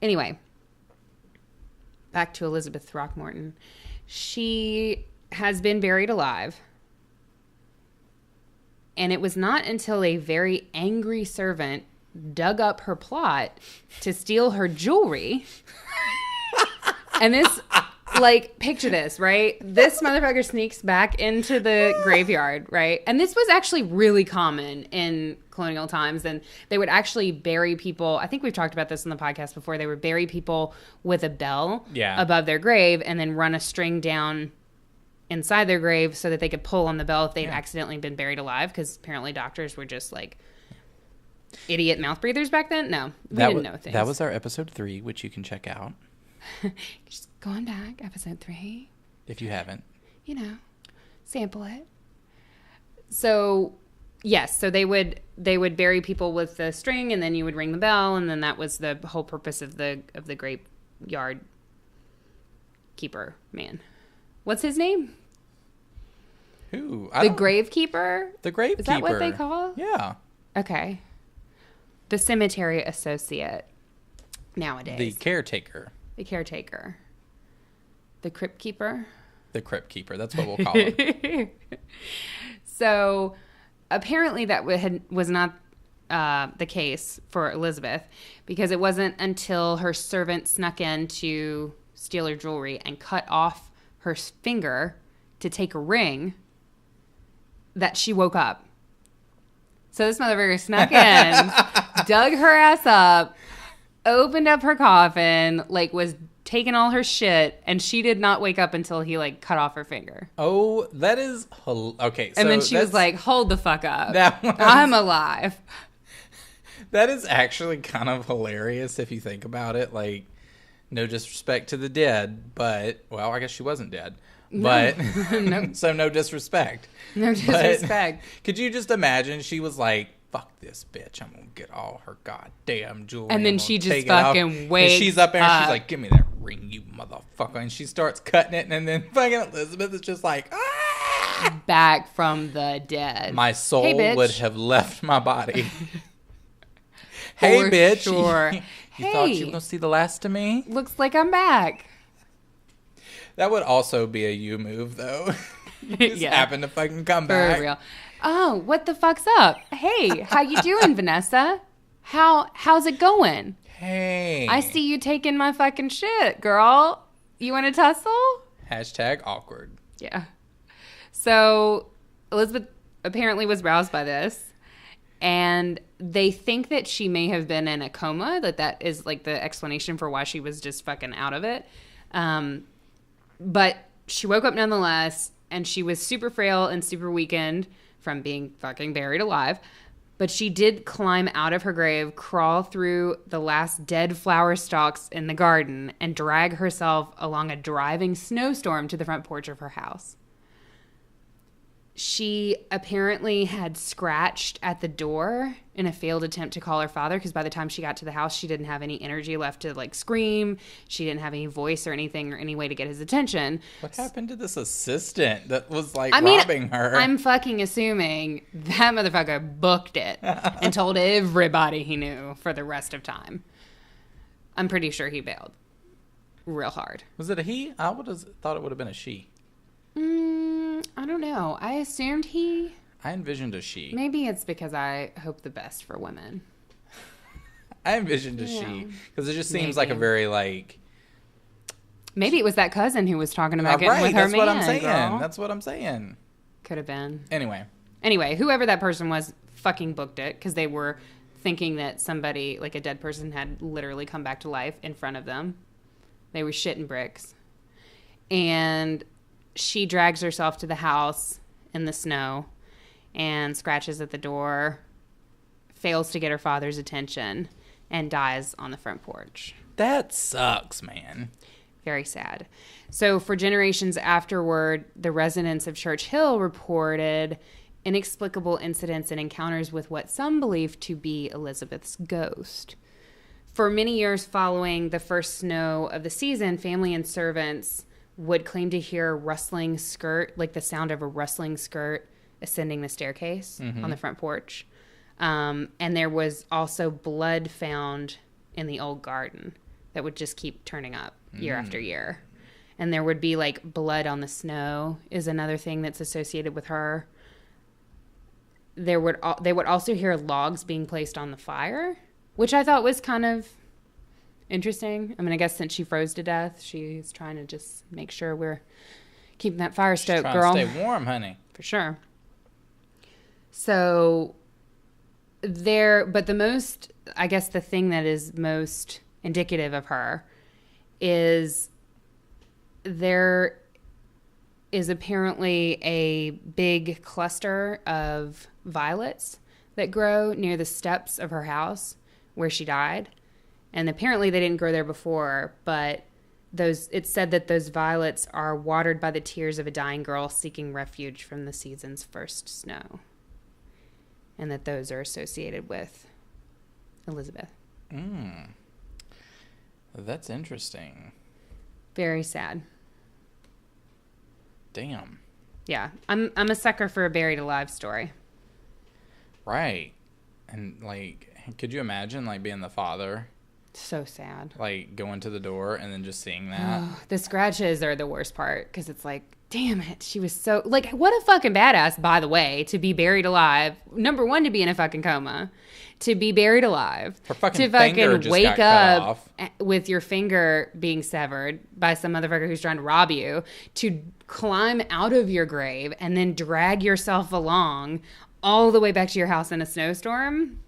Anyway, back to Elizabeth Throckmorton. She has been buried alive. And it was not until a very angry servant dug up her plot to steal her jewelry. And this, like, picture this, right? This motherfucker sneaks back into the graveyard, right? And this was actually really common in colonial times. And they would actually bury people. I think we've talked about this in the podcast before. They would bury people with a bell above their grave and then run a string down inside their grave so that they could pull on the bell if they'd accidentally been buried alive. Because apparently doctors were just like idiot mouth breathers back then. No, we didn't know things. That was our episode 3, which you can check out. Just going back, episode 3. If you haven't. Sample it. So, yes. So they would bury people with the string, and then you would ring the bell, and then that was the whole purpose of the graveyard keeper man. What's his name? Who? The gravekeeper? The gravekeeper. Is that what they call? Yeah. Okay. The cemetery associate nowadays. The caretaker. The caretaker. The crypt keeper. The crypt keeper. That's what we'll call it. So apparently that was not the case for Elizabeth, because it wasn't until her servant snuck in to steal her jewelry and cut off her finger to take a ring that she woke up. So this motherfucker snuck in, dug her ass up, opened up her coffin, like was taking all her shit, and she did not wake up until he like cut off her finger. Oh, that is okay. So and then she was like, "Hold the fuck up! That I'm alive." That is actually kind of hilarious if you think about it. Like, no disrespect to the dead, but well, I guess she wasn't dead. But no. So no disrespect. No disrespect. But could you just imagine she was like, "Fuck this bitch! I'm gonna get all her goddamn jewelry." And then she just fucking wakes and she's up there and up. she's like, "Give me that ring, you motherfucker!" And she starts cutting it, and then fucking Elizabeth is just like, "Ah!" Back from the dead. My soul Hey, would have left my body. Hey, For bitch! sure. You thought you were gonna see the last of me? Looks like I'm back. That would also be a you move, though. You just happen to fucking come back. For real. Oh, what the fuck's up? Hey, how you doing, Vanessa? How's it going? Hey. I see you taking my fucking shit, girl. You want to tussle? Hashtag awkward. Yeah. So Elizabeth apparently was roused by this, and they think that she may have been in a coma, that is like the explanation for why she was just fucking out of it. But she woke up nonetheless, and she was super frail and super weakened from being fucking buried alive. But she did climb out of her grave, crawl through the last dead flower stalks in the garden, and drag herself along a driving snowstorm to the front porch of her house. She apparently had scratched at the door in a failed attempt to call her father, because by the time she got to the house, she didn't have any energy left to like scream. She didn't have any voice or anything or any way to get his attention. What happened to this assistant that was like robbing her? I'm fucking assuming that motherfucker booked it and told everybody he knew for the rest of time. I'm pretty sure he bailed real hard. Was it a he? I would have thought it would have been a she. I don't know. I assumed he. I envisioned a she. Maybe it's because I hope the best for women. I envisioned a she because it just seems like a very like. Maybe it was that cousin who was talking about getting with her that's man. What I'm saying. Girl. That's what I'm saying. Could have been. Anyway, whoever that person was fucking booked it, because they were thinking that somebody, like a dead person, had literally come back to life in front of them. They were shitting bricks. And she drags herself to the house in the snow and scratches at the door, fails to get her father's attention, and dies on the front porch. That sucks, man. Very sad. So for generations afterward, the residents of Church Hill reported inexplicable incidents and encounters with what some believe to be Elizabeth's ghost. For many years following the first snow of the season, family and servants would claim to hear a rustling skirt, like the sound of a rustling skirt ascending the staircase on the front porch. And there was also blood found in the old garden that would just keep turning up year after year. And there would be like blood on the snow is another thing that's associated with her. They would also hear logs being placed on the fire, which I thought was kind of interesting. I mean, I guess since she froze to death, she's trying to just make sure we're keeping that fire stoked, girl. Trying to stay warm, honey. For sure. So but the most, I guess the thing that is most indicative of her is there is apparently a big cluster of violets that grow near the steps of her house where she died. And apparently they didn't grow there before, but it's said that those violets are watered by the tears of a dying girl seeking refuge from the season's first snow. And that those are associated with Elizabeth. That's interesting. Very sad. Damn. Yeah, I'm a sucker for a buried alive story. Right. And like, could you imagine like being the father? So sad. Like going to the door and then just seeing that. The scratches are the worst part because it's like Damn it. She was so, like, what a fucking badass, by the way, to be buried alive. Number one, to be in a fucking coma. To be buried alive. Her fucking to finger fucking just wake got cut up off. with your finger being severed by some motherfucker who's trying to rob you. To climb out of your grave and then drag yourself along all the way back to your house in a snowstorm.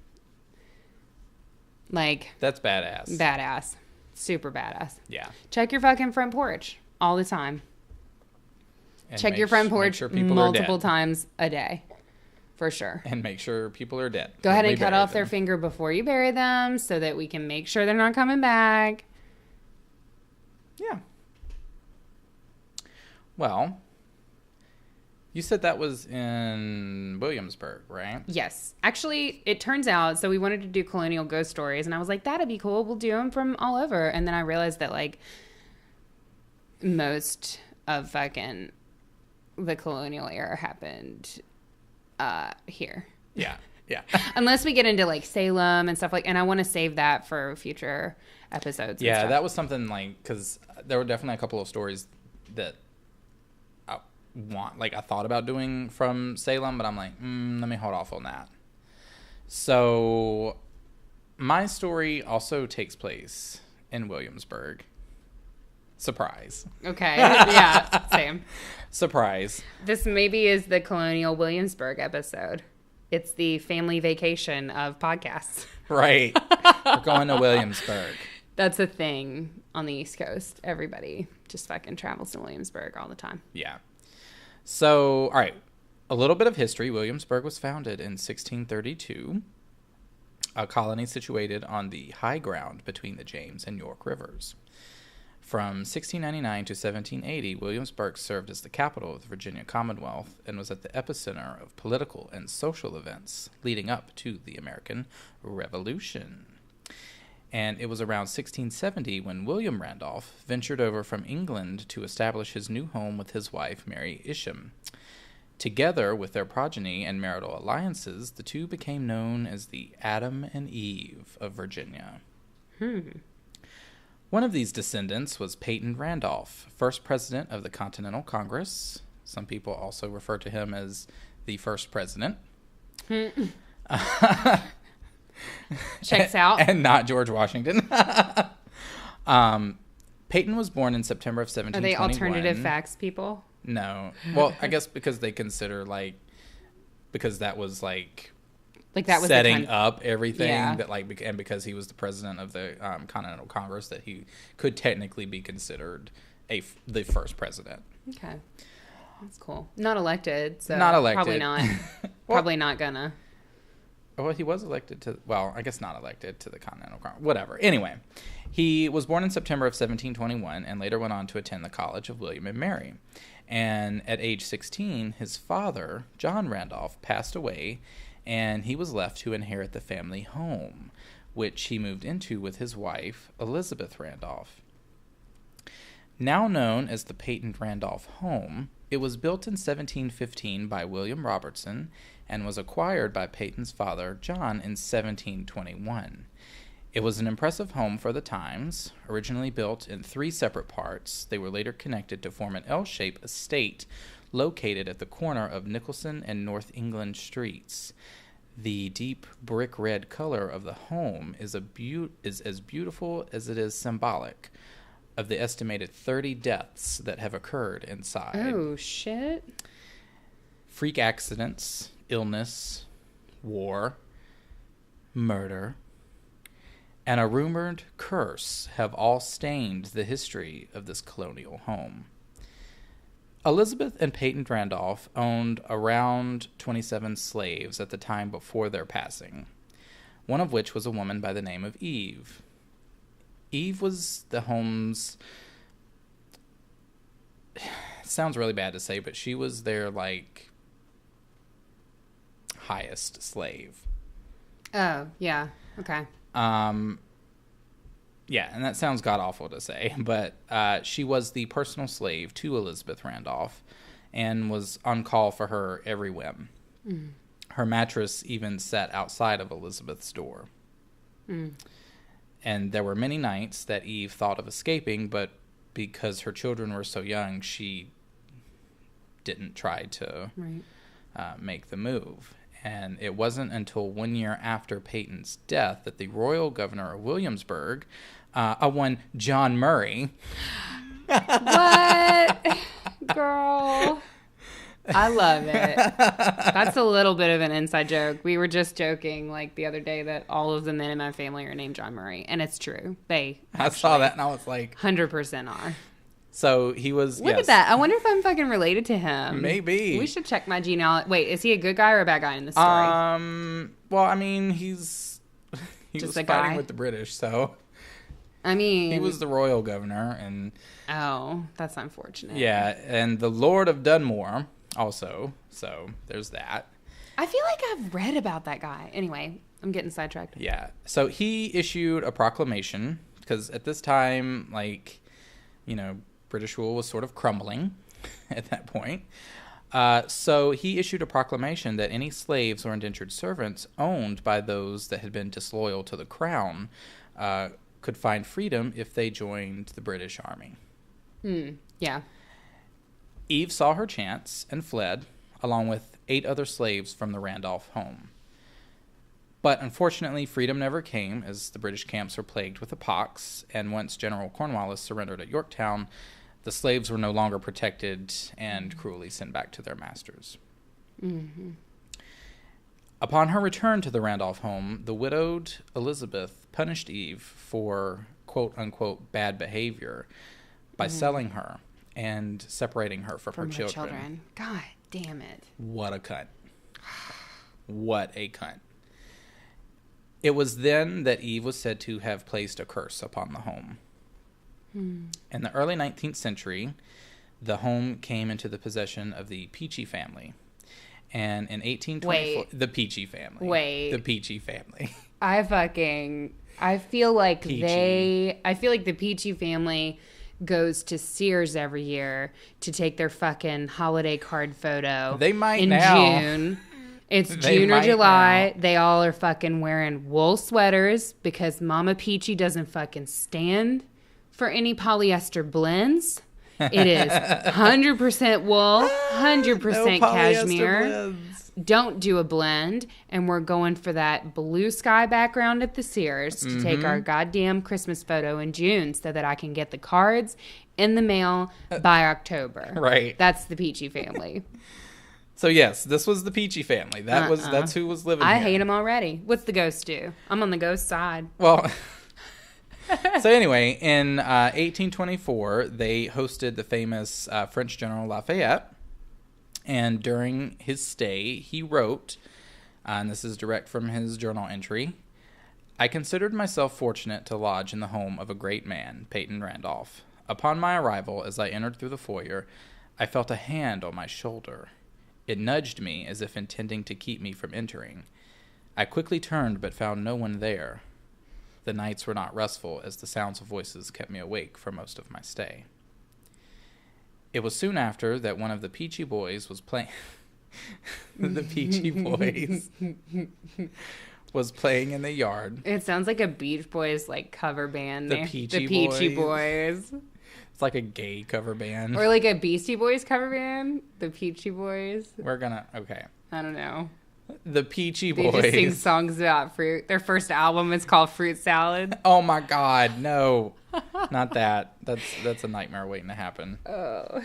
Like. That's badass. Badass. Super badass. Yeah. Check your fucking front porch all the time. And Check your front porch people multiple times a day. For sure. And make sure people are dead. Go ahead and cut off their finger before you bury them so that we can make sure they're not coming back. Yeah. Well, you said that was in Williamsburg, right? Yes. Actually, it turns out, so we wanted to do Colonial ghost stories, and I was like, that'd be cool. We'll do them from all over. And then I realized that, like, most of fucking the colonial era happened here. Yeah. Yeah. Unless we get into like Salem and stuff like, and I want to save that for future episodes. Yeah, that was something like, because there were definitely a couple of stories that I thought about doing from Salem, but I'm like, let me hold off on that. So my story also takes place in Williamsburg. Surprise. Okay. Yeah. Same. Surprise. This maybe is the Colonial Williamsburg episode. It's the family vacation of podcasts. Right. We're going to Williamsburg. That's a thing on the East Coast. Everybody just fucking travels to Williamsburg all the time. Yeah. So, all right. A little bit of history. Williamsburg was founded in 1632, a colony situated on the high ground between the James and York rivers. From 1699 to 1780, Williamsburg served as the capital of the Virginia Commonwealth and was at the epicenter of political and social events leading up to the American Revolution. And it was around 1670 when William Randolph ventured over from England to establish his new home with his wife, Mary Isham. Together with their progeny and marital alliances, the two became known as the Adam and Eve of Virginia. One of these descendants was Peyton Randolph, first president of the Continental Congress. Some people also refer to him as the first president. Checks out. And not George Washington. Peyton was born in September of 1721. Are they alternative facts people? No. Well, I guess because they consider, because that was, that was setting up everything, yeah. that and because he was the president of the Continental Congress, that he could technically be considered the first president. Okay, that's cool. Not elected, so not elected. Probably not. Probably not gonna. Well, he was elected to. Well, I guess not elected to the Continental Congress. Whatever. Anyway, he was born in September of 1721 and later went on to attend the College of William and Mary. And at age 16, his father, John Randolph, passed away, and he was left to inherit the family home, which he moved into with his wife, Elizabeth Randolph. Now known as the Peyton Randolph home, it was built in 1715 by William Robertson and was acquired by Peyton's father, John, in 1721. It was an impressive home for the times. Originally built in 3 separate parts, they were later connected to form an L-shaped estate located at the corner of Nicholson and North England Streets. The deep brick red color of the home is as beautiful as it is symbolic of the estimated 30 deaths that have occurred inside. Oh, shit. Freak accidents, illness, war, murder, and a rumored curse have all stained the history of this colonial home. Elizabeth and Peyton Randolph owned around 27 slaves at the time before their passing, one of which was a woman by the name of Eve. Eve was the home's... sounds really bad to say, but she was their, highest slave. Oh, yeah. Okay. Yeah, and that sounds god-awful to say, but she was the personal slave to Elizabeth Randolph and was on call for her every whim. Mm. Her mattress even sat outside of Elizabeth's door. Mm. And there were many nights that Eve thought of escaping, but because her children were so young, she didn't try to Right. make the move. And it wasn't until 1 year after Peyton's death that the royal governor of Williamsburg, one John Murray. What? Girl. I love it. That's a little bit of an inside joke. We were just joking like the other day that all of the men in my family are named John Murray. And it's true. I saw that and I was like... 100% are. So he was... Look at that. I wonder if I'm fucking related to him. Maybe. We should check my genealogy. Wait, is he a good guy or a bad guy in this story? Well, I mean, he just was a fighting guy? with the British, so... I mean... He was the royal governor, and... Oh, that's unfortunate. Yeah, and the Lord of Dunmore also, so there's that. I feel like I've read about that guy. Anyway, I'm getting sidetracked. Yeah, so he issued a proclamation, because at this time, like, you know, British rule was sort of crumbling at that point. So he issued a proclamation that any slaves or indentured servants owned by those that had been disloyal to the crown could find freedom if they joined the British Army. Yeah. Eve saw her chance and fled, along with 8 other slaves from the Randolph home. But unfortunately, freedom never came, as the British camps were plagued with the pox, and once General Cornwallis surrendered at Yorktown, the slaves were no longer protected and cruelly sent back to their masters. Mm-hmm. Upon her return to the Randolph home, the widowed Elizabeth punished Eve for quote-unquote bad behavior by selling her and separating her from her children. God damn it. What a cunt. What a cunt. It was then that Eve was said to have placed a curse upon the home. In the early 19th century, the home came into the possession of the Peachy family. And in 1824... The Peachy family. The Peachy family. I feel like Peachy. I feel like the Peachy family goes to Sears every year to take their fucking holiday card photo. They might in now. June. It's June or July. Now. They all are fucking wearing wool sweaters because Mama Peachy doesn't fucking stand for any polyester blends. It is 100% wool, 100% cashmere. Blends. Don't do a blend. And we're going for that blue sky background at the Sears to take our goddamn Christmas photo in June so that I can get the cards in the mail by October. Right. That's the Peachy family. So yes, this was the Peachy family. That's who was living here. I hate them already. What's the ghost do? I'm on the ghost side. Well... So anyway, in 1824, they hosted the famous French General Lafayette, and during his stay, he wrote, and this is direct from his journal entry, "I considered myself fortunate to lodge in the home of a great man, Peyton Randolph. Upon my arrival, as I entered through the foyer, I felt a hand on my shoulder. It nudged me as if intending to keep me from entering. I quickly turned but found no one there. The nights were not restful, as the sounds of voices kept me awake for most of my stay. It was soon after that one of the Peachy boys was playing... The Peachy Boys was playing in the yard. It sounds like a Beach Boys like cover band. The Peachy Boys. It's like a gay cover band. Or like a Beastie Boys cover band. The Peachy Boys. Okay. I don't know. The Peachy Boys. They just sing songs about fruit. Their first album is called Fruit Salad. Oh my God, no. Not that. That's a nightmare waiting to happen. Oh.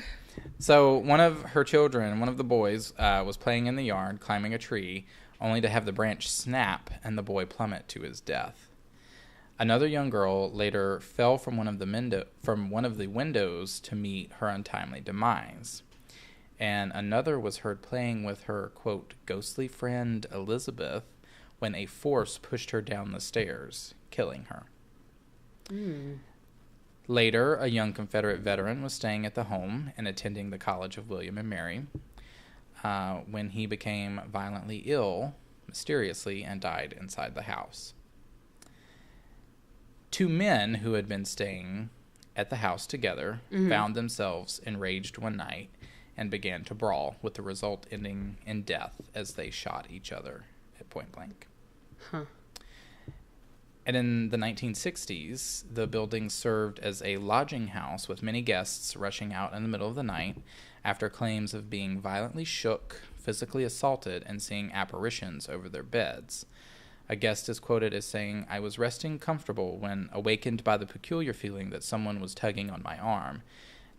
So one of her children, one of the boys, was playing in the yard, climbing a tree, only to have the branch snap and the boy plummet to his death. Another young girl later fell from one of the windows to meet her untimely demise. And another was heard playing with her, quote, ghostly friend Elizabeth when a force pushed her down the stairs, killing her. Later, a young Confederate veteran was staying at the home and attending the College of William and Mary when he became violently ill, mysteriously, and died inside the house. 2 men who had been staying at the house together found themselves enraged one night and began to brawl, with the result ending in death as they shot each other at point blank. And in the 1960s, the building served as a lodging house with many guests rushing out in the middle of the night after claims of being violently shook, physically assaulted, and seeing apparitions over their beds. A guest is quoted as saying, "I was resting comfortable when awakened by the peculiar feeling that someone was tugging on my arm.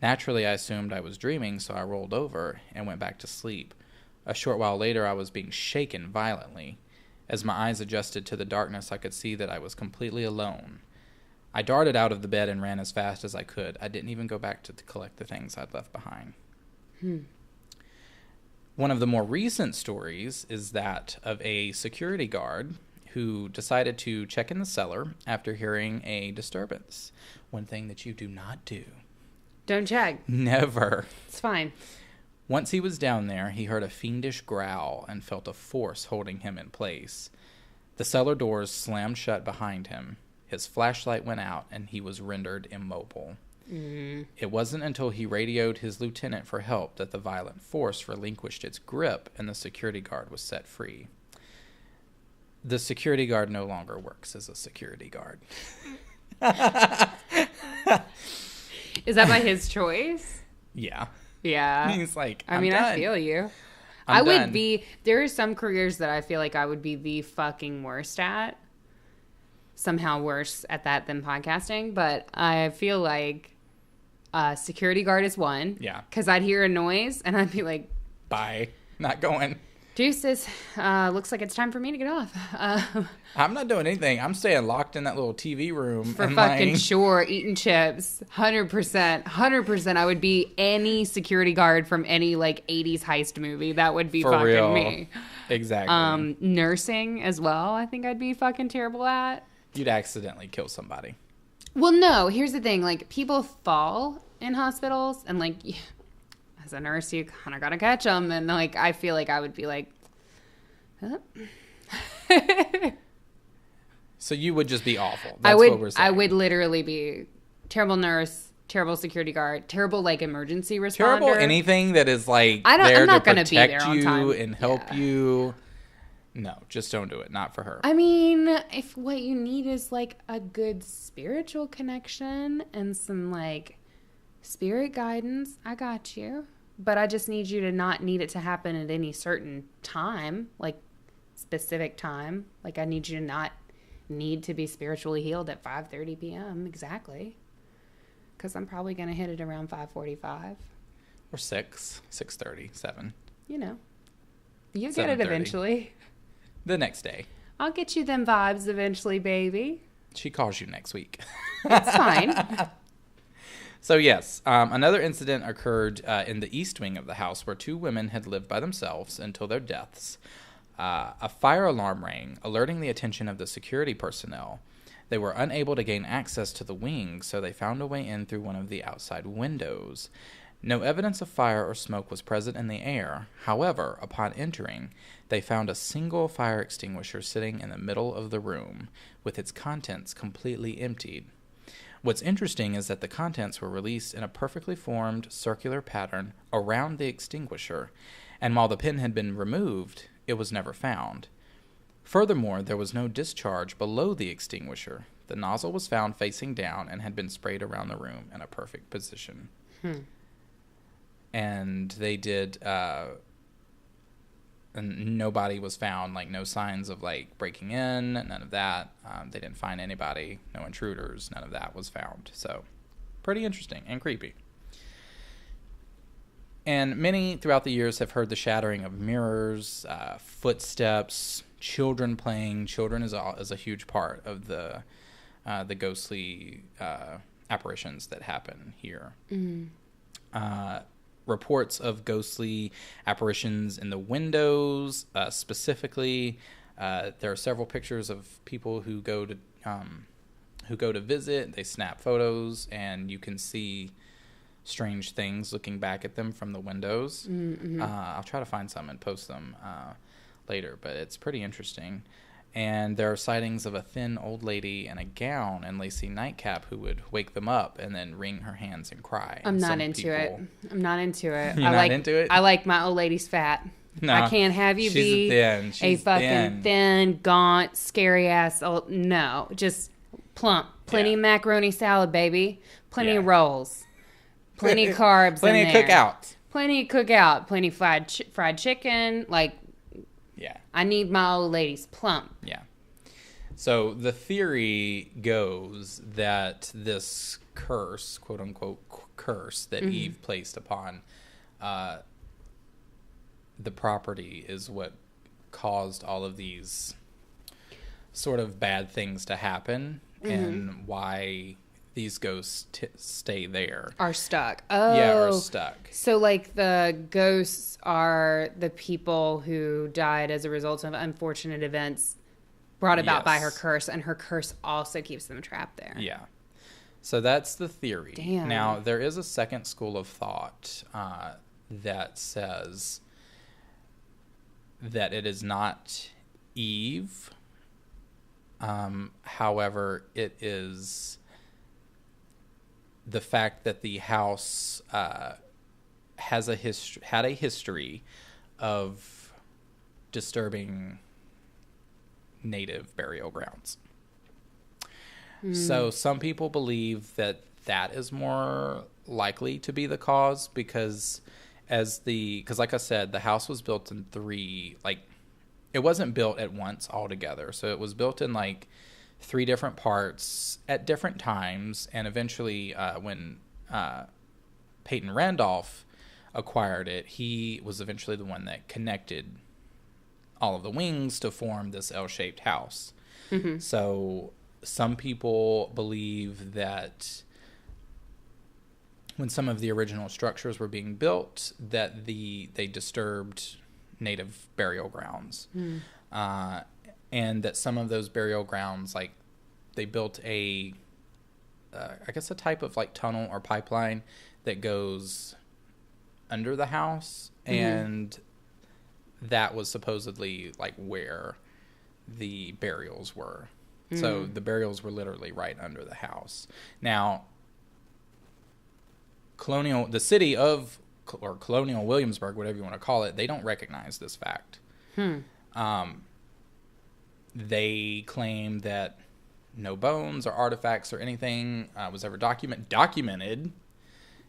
Naturally, I assumed I was dreaming, so I rolled over and went back to sleep. A short while later, I was being shaken violently. As my eyes adjusted to the darkness, I could see that I was completely alone. I darted out of the bed and ran as fast as I could. I didn't even go back to collect the things I'd left behind." One of the more recent stories is that of a security guard who decided to check in the cellar after hearing a disturbance. One thing that you do not do. Don't check. Never. It's fine. Once he was down there, he heard a fiendish growl and felt a force holding him in place. The cellar doors slammed shut behind him. His flashlight went out, and he was rendered immobile. It wasn't until he radioed his lieutenant for help that the violent force relinquished its grip and the security guard was set free. The security guard no longer works as a security guard. Is that by his choice? Yeah. Yeah. He's like, I mean, done. I feel you. I'm would done. be, there are some careers that I feel like I would be the fucking worst at. Somehow worse at that than podcasting. But I feel like security guard is one. Yeah. Because I'd hear a noise and I'd be like, Bye. Not going. deuces, looks like it's time for me to get off. I'm not doing anything. I'm staying locked in that little TV room. For and fucking like, sure, eating chips. 100%. I would be any security guard from any like 80s heist movie. That would be For fucking real. me. Exactly. Nursing as well, I think I'd be fucking terrible at. You'd accidentally kill somebody. Well, no, here's the thing. Like, people fall in hospitals, and like, as a nurse, you kind of gotta catch them. And like, I feel like I would be like, huh? So you would just be awful. That's what we're saying. I would literally be terrible nurse, terrible security guard, terrible like emergency responder. Terrible anything that is like I'm there not to gonna be there protect on you time. and help Yeah. you. No, just don't do it. Not for her. I mean, if what you need is like a good spiritual connection and some like spirit guidance, I got you. But I just need you to not need it to happen at any certain time, like specific time. Like I need you to not need to be spiritually healed at 5:30 p.m. exactly. Because I'm probably going to hit it around 5:45. Or 6:30, 7. You know. You'll get it 7:30. eventually. The next day. I'll get you them vibes eventually, baby. She calls you next week. That's fine. So yes, another incident occurred in the east wing of the house where two women had lived by themselves until their deaths. A fire alarm rang, alerting the attention of the security personnel. They were unable to gain access to the wing, so they found a way in through one of the outside windows. No evidence of fire or smoke was present in the air. However, upon entering, they found a single fire extinguisher sitting in the middle of the room, with its contents completely emptied. What's interesting is that the contents were released in a perfectly formed circular pattern around the extinguisher, and while the pin had been removed, it was never found. Furthermore, there was no discharge below the extinguisher. The nozzle was found facing down and had been sprayed around the room in a perfect position. And they did, and nobody was found, like no signs of like breaking in, none of that. They didn't find anybody, no intruders, none of that was found. So pretty interesting and creepy. And many throughout the years have heard the shattering of mirrors, footsteps, children playing. Children is a huge part of the ghostly apparitions that happen here. Reports of ghostly apparitions in the windows, specifically. There are several pictures of people who go to visit. They snap photos, and you can see strange things looking back at them from the windows. I'll try to find some and post them later, but it's pretty interesting. And there are sightings of a thin old lady in a gown and lacy nightcap who would wake them up and then wring her hands and cry. I'm not Some into people- it. I'm not into it. You're not into it? I like my old lady's fat. No, I can't have you be thin. a fucking thin, gaunt, scary ass. No, just plump. Plenty of macaroni salad, baby. Plenty of rolls. Plenty of carbs. Plenty in of there. cookout. Plenty of cookout. Plenty of fried chicken. Like, I need my old ladies plump. Yeah. So the theory goes that this curse, quote unquote curse, that Eve placed upon the property is what caused all of these sort of bad things to happen, and why these ghosts stay there. Are stuck. Oh. Yeah, are stuck. So, like, the ghosts are the people who died as a result of unfortunate events brought about by her curse, and her curse also keeps them trapped there. Yeah. So that's the theory. Damn. Now, there is a second school of thought that says that it is not Eve. However, it is the fact that the house had a history of disturbing native burial grounds. So some people believe that that is more likely to be the cause because like I said, the house was built in it wasn't built at once altogether. So it was built in like 3 different parts at different times. And eventually when Peyton Randolph acquired it, he was eventually the one that connected all of the wings to form this L-shaped house. Mm-hmm. So some people believe that when some of the original structures were being built, that they disturbed native burial grounds. And that some of those burial grounds, like, they built I guess a type of like tunnel or pipeline that goes under the house, and that was supposedly like where the burials were. So the burials were literally right under the house. Now, the city of, or Colonial Williamsburg, whatever you want to call it, they don't recognize this fact. They claim that no bones or artifacts or anything was ever documented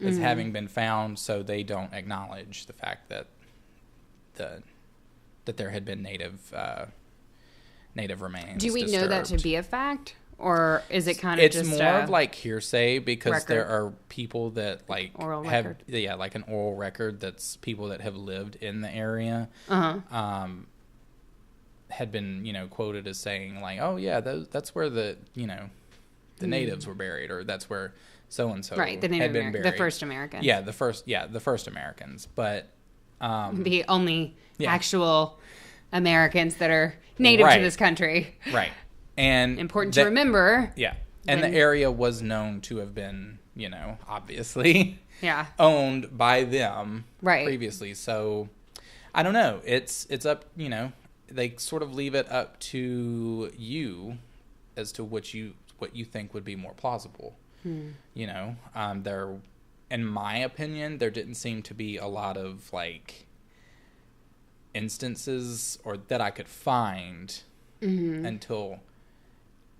as having been found, so they don't acknowledge the fact that there had been native remains. Do we know that to be a fact, or is it kind of it's more of like hearsay because record? There are people that like oral have record. Like an oral record that's people that have lived in the area had been quoted as saying like, oh yeah, that's where the natives were buried, or that's where so and so right, the had been buried. The first Americans. The first Americans, but the only actual Americans that are native to this country. Right. And important to remember. Yeah. And the area was known to have been, obviously owned by them previously. So I don't know. It's up, they sort of leave it up to you as to what you think would be more plausible. There, in my opinion, there didn't seem to be a lot of like instances or that I could find until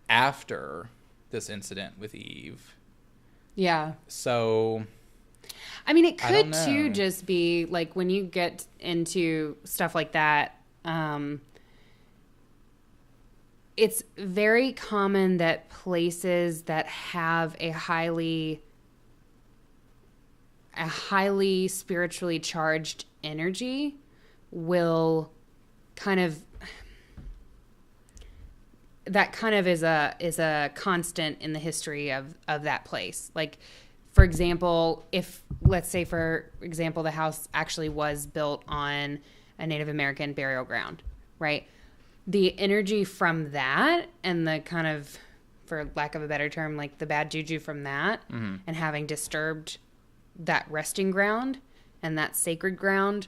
after this incident with Eve. Yeah. So I mean, it could too just be like when you get into stuff like that, it's very common that places that have a highly spiritually charged energy will kind of, that kind of is a constant in the history of that place. Like, for example, if, let's say, for example, the house actually was built on a Native American burial ground, right? The energy from that and the kind of, for lack of a better term, like the bad juju from that and having disturbed that resting ground and that sacred ground,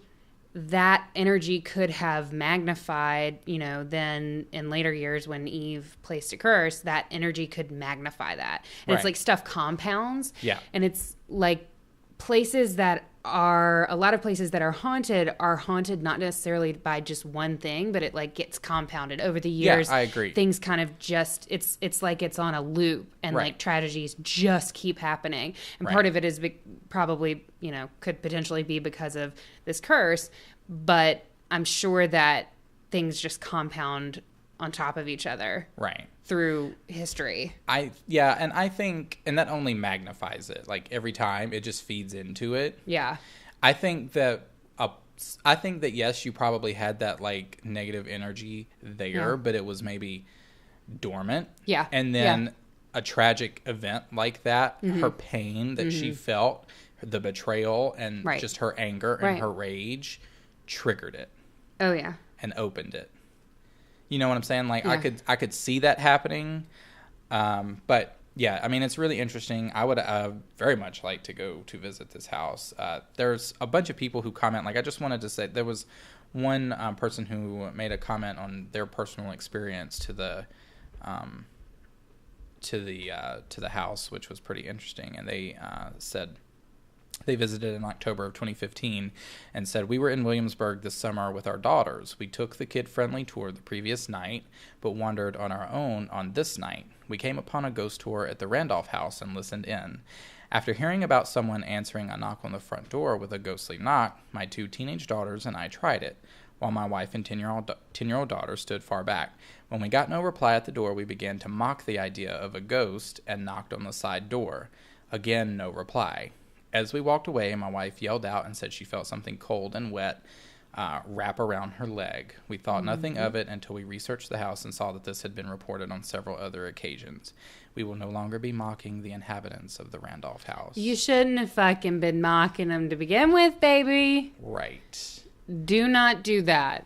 that energy could have magnified, then in later years when Eve placed a curse, that energy could magnify that. And it's like stuff compounds. Yeah. And it's like places that are a lot of places that are haunted not necessarily by just one thing, but it like gets compounded over the years. Yeah, I agree. Things kind of just it's like it's on a loop, and Right. like tragedies just keep happening. And Right. part of it is probably, you know, could potentially be because of this curse, but I'm sure that things just compound on top of each other. Right. Through history. And I think, and that only magnifies it. Like every time, it just feeds into it. Yeah. I think that yes, you probably had that like negative energy there, but it was maybe dormant. Yeah. And then a tragic event like that, her pain that she felt, the betrayal, and just her anger and her rage triggered it. Oh yeah. And opened it. You know what I'm saying? Like I could see that happening. But yeah, I mean, it's really interesting. I would very much like to go to visit this house. There's a bunch of people who comment. Like, I just wanted to say there was one person who made a comment on their personal experience to the house, which was pretty interesting. And they said they visited in October of 2015 and said, "We were in Williamsburg this summer with our daughters. We took the kid-friendly tour the previous night, but wandered on our own on this night. We came upon a ghost tour at the Randolph House and listened in. After hearing about someone answering a knock on the front door with a ghostly knock, my 2 teenage daughters and I tried it, while my wife and 10-year-old daughter stood far back. When we got no reply at the door, we began to mock the idea of a ghost and knocked on the side door. Again, no reply. As we walked away, my wife yelled out and said she felt something cold and wet wrap around her leg. We thought nothing of it until we researched the house and saw that this had been reported on several other occasions. We will no longer be mocking the inhabitants of the Randolph House." You shouldn't have fucking been mocking them to begin with, baby. Right. Do not do that.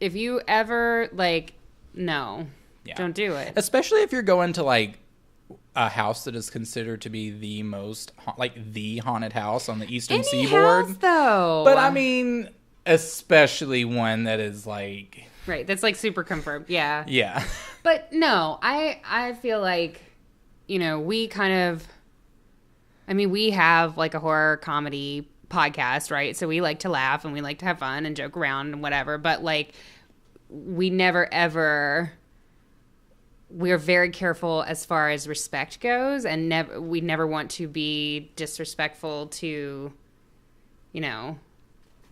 If you ever, like, no. Yeah. Don't do it. Especially if you're going to, like, a house that is considered to be the most, the haunted house on the Eastern Seaboard. House, though. But, I mean, especially one that is, like... Right, that's, like, super confirmed. Yeah. Yeah. But, no, I feel like, you know, we kind of... I mean, we have, like, a horror comedy podcast, right? So we like to laugh and we like to have fun and joke around and whatever. But, like, we never, ever... We're very careful as far as respect goes, and we never want to be disrespectful to, you know,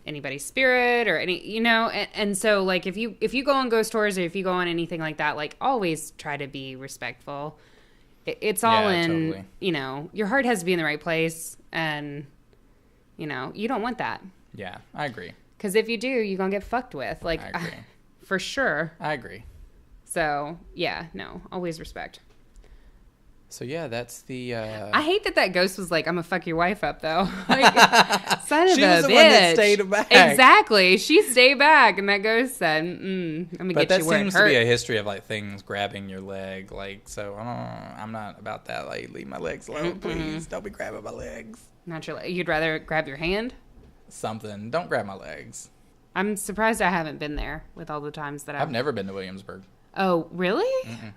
anybody's spirit or any, you know, and so like if you go on ghost tours or if you go on anything like that, like always try to be respectful. It's all totally. You know, your heart has to be in the right place, and you know you don't want that. Yeah, I agree. Because if you do, you're gonna get fucked with. Like, I agree. For sure. I agree. So, yeah, no, always respect. So, yeah, that's the... I hate that ghost was like, I'm going to fuck your wife up, though. Like, son of a bitch. She was the one that stayed back. Exactly. She stayed back, and that ghost said, I'm going to get you where it hurt. But that seems to be a history of, like, things grabbing your leg. Like, so, I'm not about that. Like, leave my legs alone, please. Don't be grabbing my legs. Not your leg. You'd rather grab your hand? Something. Don't grab my legs. I'm surprised I haven't been there with all the times that I've never been to Williamsburg. Oh, really? Mm-mm.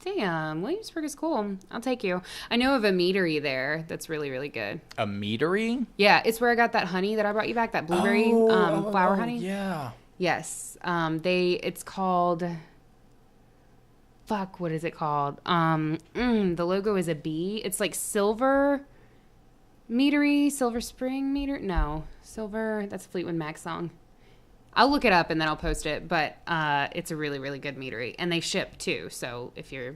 Damn, Williamsburg is cool. I'll take you. I know of a meadery there that's really, really good. A meadery? Yeah, it's where I got that honey that I brought you back, that blueberry flower honey. Yeah. Yes. It's called... Fuck, what is it called? The logo is a bee. It's like Silver Meadery, Silver Spring Meadery. No, Silver, that's a Fleetwood Mac song. I'll look it up and then I'll post it, but it's a really, really good meadery. And they ship, too, so if you're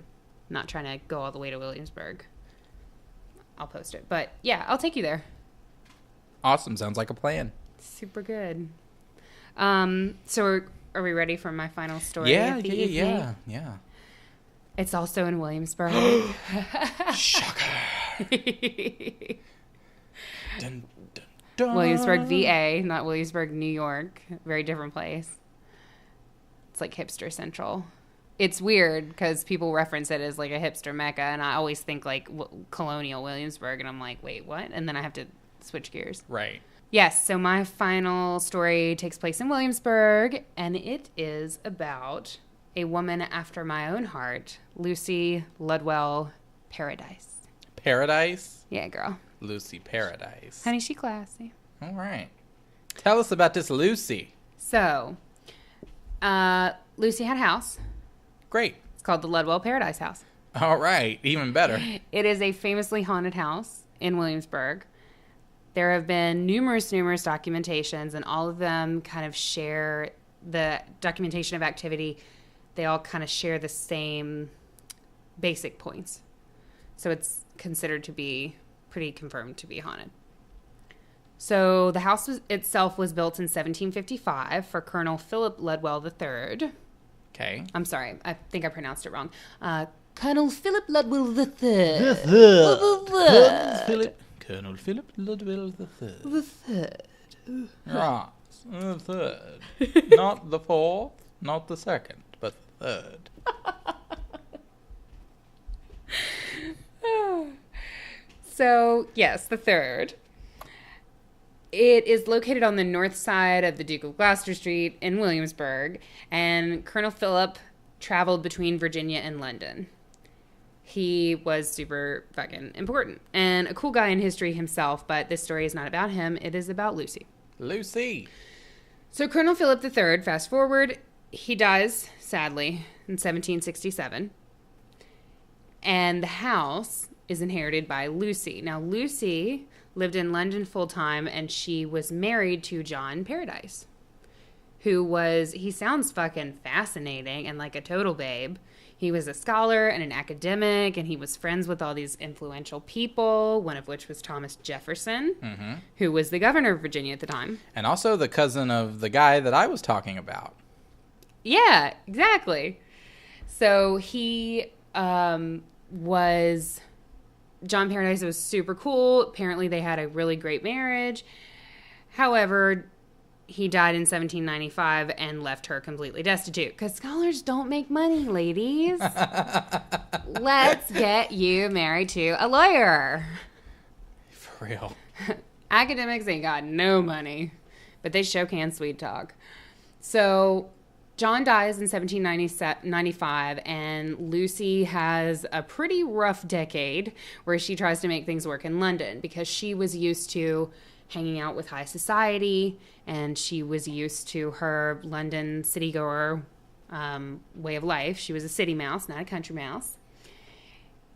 not trying to go all the way to Williamsburg, I'll post it. But, yeah, I'll take you there. Awesome. Sounds like a plan. Super good. So are we ready for my final story? Yeah. It's also in Williamsburg. Shocker. Dun, dun. Williamsburg, VA, not Williamsburg, New York. Very different place. It's like hipster central. It's weird because people reference it as like a hipster mecca, and I always think like Colonial Williamsburg, and I'm like, wait, what? And then I have to switch gears. Right. Yes, so my final story takes place in Williamsburg, and it is about a woman after my own heart, Lucy Ludwell-Paradise. Paradise? Yeah, girl. Lucy-Paradise. Honey, she classy. All right. Tell us about this Lucy. So, Lucy had a house. Great. It's called the Ludwell-Paradise House. All right. Even better. It is a famously haunted house in Williamsburg. There have been numerous documentations, and all of them kind of share the documentation of activity. They all kind of share the same basic points. So it's considered to be pretty confirmed to be haunted. So the house itself was built in 1755 for Colonel Philip Ludwell III. Okay. I'm sorry. I think I pronounced it wrong. Colonel Philip Ludwell III. Colonel Philip Ludwell III. The third. Right. The third. Not the fourth, not the second, but the third. So, yes, the third. It is located on the north side of the Duke of Gloucester Street in Williamsburg, and Colonel Philip traveled between Virginia and London. He was super fucking important and a cool guy in history himself, but this story is not about him. It is about Lucy. Lucy. So Colonel Philip III, fast forward, he dies, sadly, in 1767. And the house is inherited by Lucy. Now, Lucy lived in London full-time, and she was married to John Paradise, who was, he sounds fucking fascinating and like a total babe. He was a scholar and an academic, and he was friends with all these influential people, one of which was Thomas Jefferson, who was the governor of Virginia at the time. And also the cousin of the guy that I was talking about. Yeah, exactly. So he was... John Paradise was super cool. Apparently they had a really great marriage. However, he died in 1795 and left her completely destitute. Because scholars don't make money, ladies. Let's get you married to a lawyer. For real. Academics ain't got no money. But they sure can sweet talk. So John dies in 1795, and Lucy has a pretty rough decade where she tries to make things work in London because she was used to hanging out with high society, and she was used to her London citygoer way of life. She was a city mouse, not a country mouse.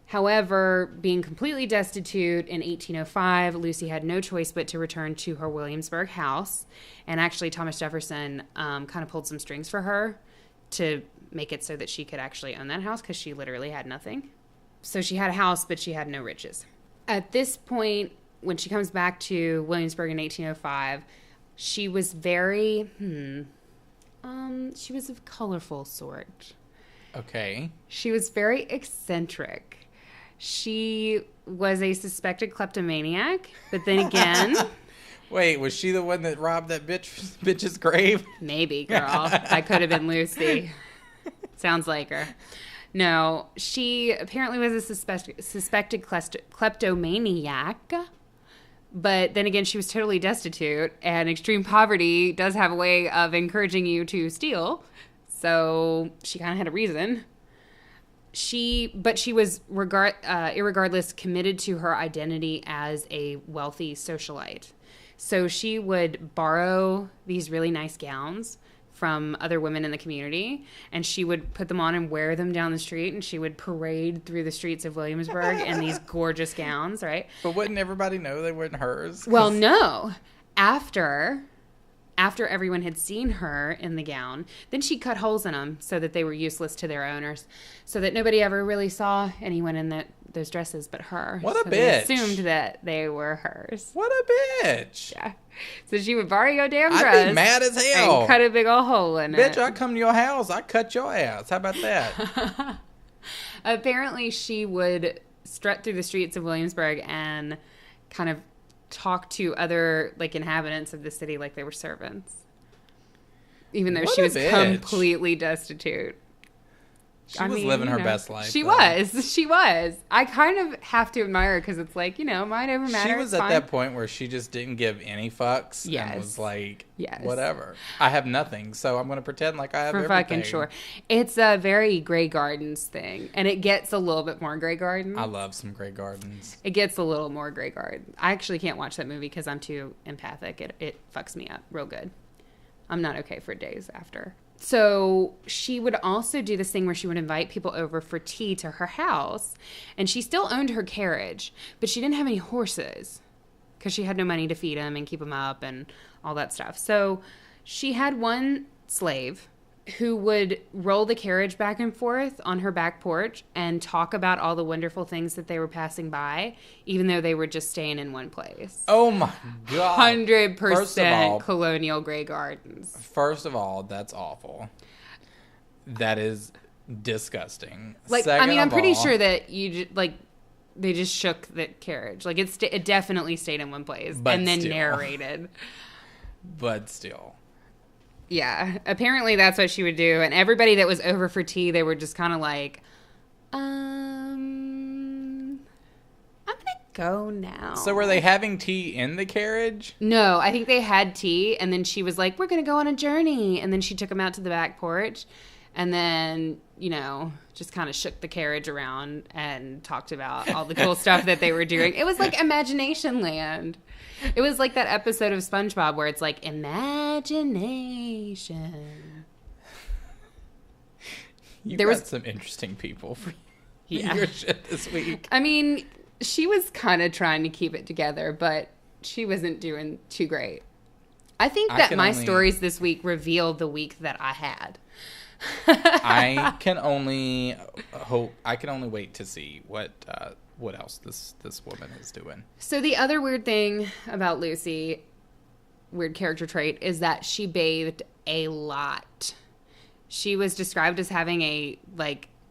However, being completely destitute in 1805, Lucy had no choice but to return to her Williamsburg house. And actually, Thomas Jefferson kind of pulled some strings for her to make it so that she could actually own that house because she literally had nothing. So she had a house, but she had no riches. At this point, when she comes back to Williamsburg in 1805, she was very, she was of colorful sort. Okay. She was very eccentric. She was a suspected kleptomaniac, but then again... Wait, was she the one that robbed that bitch's grave? Maybe, girl. That could have been Lucy. Sounds like her. No, she apparently was a suspected kleptomaniac, but then again, she was totally destitute, and extreme poverty does have a way of encouraging you to steal, so she kind of had a reason. But she was, irregardless, committed to her identity as a wealthy socialite. So she would borrow these really nice gowns from other women in the community, and she would put them on and wear them down the street, and she would parade through the streets of Williamsburg in these gorgeous gowns, right? But wouldn't everybody know they weren't hers? Well, no. After everyone had seen her in the gown, then she cut holes in them so that they were useless to their owners, so that nobody ever really saw anyone in those dresses but her. What a bitch. They assumed that they were hers. What a bitch. Yeah. So she would borrow your damn dress. I'd be mad as hell. And cut a big old hole in it. Bitch, I come to your house, I cut your ass. How about that? Apparently, she would strut through the streets of Williamsburg and kind of talk to other inhabitants of the city like they were servants, even though she was completely destitute. She was living her best life. She was. I kind of have to admire her because it's like, mind over matter. She was at that point where she just didn't give any fucks and was like, whatever. I have nothing, so I'm going to pretend like I have everything. For fucking sure. It's a very Grey Gardens thing, and it gets a little bit more Grey Gardens. I love some Grey Gardens. It gets a little more Grey Gardens. I actually can't watch that movie because I'm too empathic. It fucks me up real good. I'm not okay for days after. So she would also do this thing where she would invite people over for tea to her house. And she still owned her carriage, but she didn't have any horses because she had no money to feed them and keep them up and all that stuff. So she had one slave who would roll the carriage back and forth on her back porch and talk about all the wonderful things that they were passing by, even though they were just staying in one place. Oh my God. 100% Colonial Grey Gardens. First of all, that's awful. That is disgusting. I'm pretty sure that they just shook the carriage. Like it definitely stayed in one place and then narrated. But still. Yeah, apparently that's what she would do. And everybody that was over for tea, they were just kind of like, I'm going to go now. So were they having tea in the carriage? No, I think they had tea. And then she was like, we're going to go on a journey. And then she took them out to the back porch. And then, just kind of shook the carriage around and talked about all the cool stuff that they were doing. It was like Imagination Land. It was like that episode of SpongeBob where it's like, imagination. There was some interesting people for your shit this week. I mean, she was kind of trying to keep it together, but she wasn't doing too great. I think that my stories this week revealed the week that I had. I can only wait to see what else this woman is doing. So the other weird thing about Lucy, weird character trait, is that she bathed a lot. She was described as having a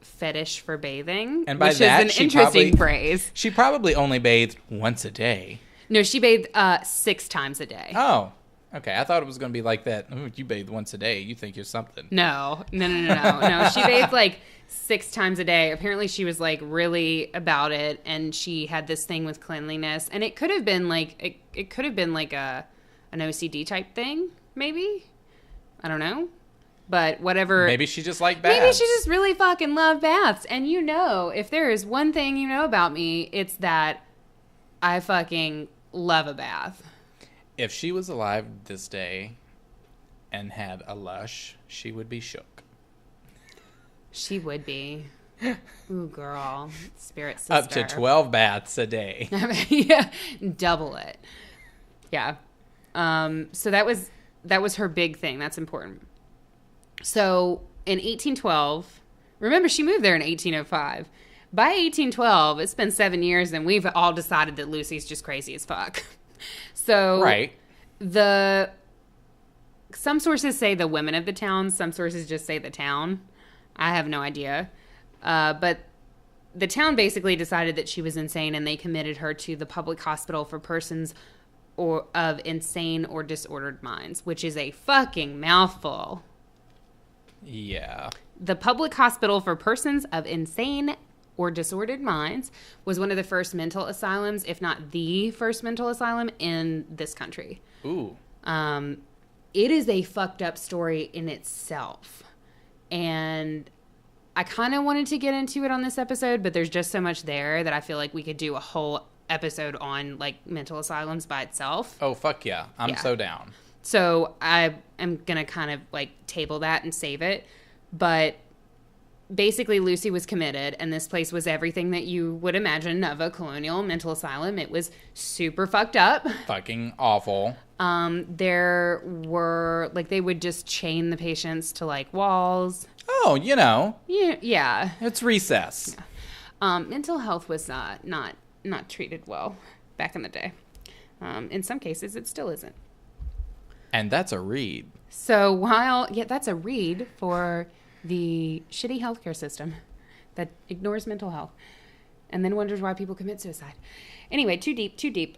fetish for bathing, and by which that, is an interesting phrase. She probably only bathed once a day. No, she bathed 6 times a day. Oh. Okay, I thought it was going to be like that. Ooh, you bathe once a day. You think you're something. No. No, she bathed 6 times a day. Apparently she was really about it, and she had this thing with cleanliness. And it could have been it could have been an OCD type thing, maybe. I don't know. But whatever. Maybe she just liked baths. Maybe she just really fucking loved baths. And if there is one thing you know about me, it's that I fucking love a bath. If she was alive this day and had a lush, she would be shook. She would be. Ooh, girl. Spirit sister. Up to 12 baths a day. Yeah. Double it. Yeah. So that was her big thing. That's important. So in 1812, remember she moved there in 1805. By 1812, it's been 7 years and we've all decided that Lucy's just crazy as fuck. So right. Some sources say the women of the town. Some sources just say the town. I have no idea. But the town basically decided that she was insane, and they committed her to the public hospital for persons of insane or disordered minds, which is a fucking mouthful. Yeah. The public hospital for persons of insane or disordered minds was one of the first mental asylums, if not the first mental asylum in this country. Ooh. It is a fucked up story in itself. And I kind of wanted to get into it on this episode, but there's just so much there that I feel like we could do a whole episode on mental asylums by itself. Oh, fuck yeah. I'm so down. So I am going to kind of table that and save it. But basically, Lucy was committed, and this place was everything that you would imagine of a colonial mental asylum. It was super fucked up. Fucking awful. There were, they would just chain the patients to, walls. Oh, Yeah. It's recess. Yeah. Mental health was not treated well back in the day. In some cases, it still isn't. And that's a read. So that's a read for the shitty healthcare system that ignores mental health and then wonders why people commit suicide. Anyway, too deep.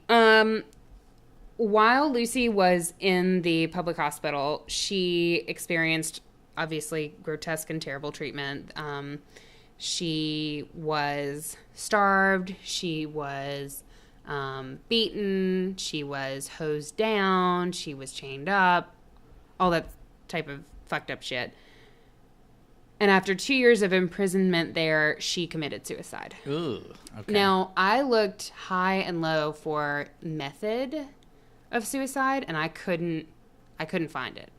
While Lucy was in the public hospital, she experienced obviously grotesque and terrible treatment. She was starved. She was beaten. She was hosed down. She was chained up. All that type of fucked up shit. And after 2 years of imprisonment there, she committed suicide. Ooh, okay. Now, I looked high and low for method of suicide, and I couldn't find it.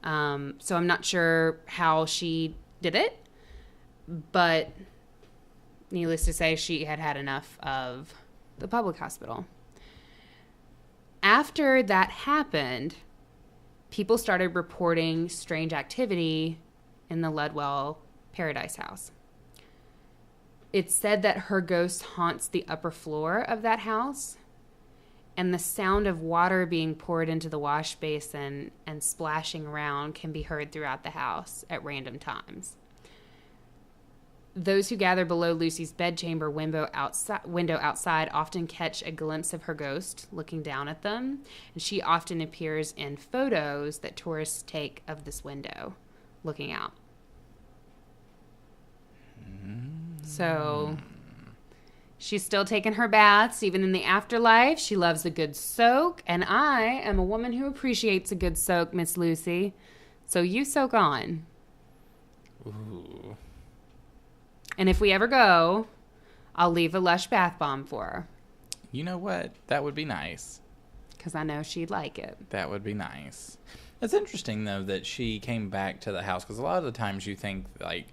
So I'm not sure how she did it, but needless to say, she had had enough of the public hospital. After that happened, people started reporting strange activity in the Ludwell-Paradise house. It's said that her ghost haunts the upper floor of that house, and the sound of water being poured into the wash basin and splashing around can be heard throughout the house at random times. Those who gather below Lucy's bedchamber window outside often catch a glimpse of her ghost looking down at them, and she often appears in photos that tourists take of this window looking out. So she's still taking her baths even in the afterlife. She loves a good soak, and I am a woman who appreciates a good soak, Miss Lucy. So you soak on. Ooh. And if we ever go, I'll leave a Lush bath bomb for her. You know what? That would be nice. Because I know she'd like it. That would be nice. It's interesting, though, that she came back to the house. Because a lot of the times you think, like,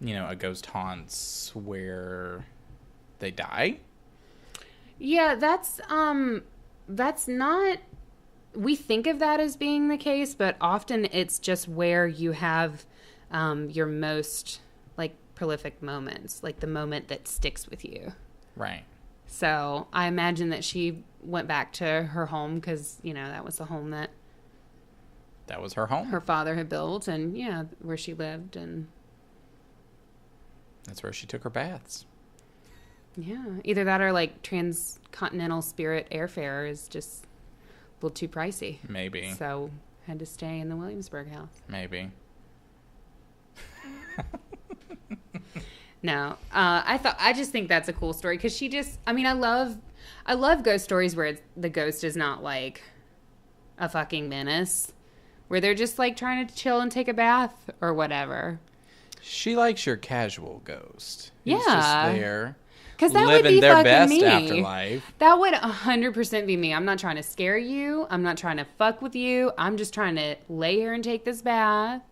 you know, a ghost haunts where they die. Yeah, that's not... We think of that as being the case, but often it's just where you have your most, like, prolific moments. Like, the moment that sticks with you. Right. So I imagine that she went back to her home because, you know, that was the home that was her home. Her father had built, and, yeah, where she lived. And that's where she took her baths. Yeah. Either that or, like, transcontinental Spirit airfare is just a little too pricey. Maybe. So had to stay in the Williamsburg house. Maybe. No, I just think that's a cool story because she just, I mean, I love ghost stories where the ghost is not like a fucking menace, where they're just like trying to chill and take a bath or whatever. She likes your casual ghost. Yeah. He's just there. Because that living would be their fucking best me. afterlife. That would 100% be me. I'm not trying to scare you. I'm not trying to fuck with you. I'm just trying to lay here and take this bath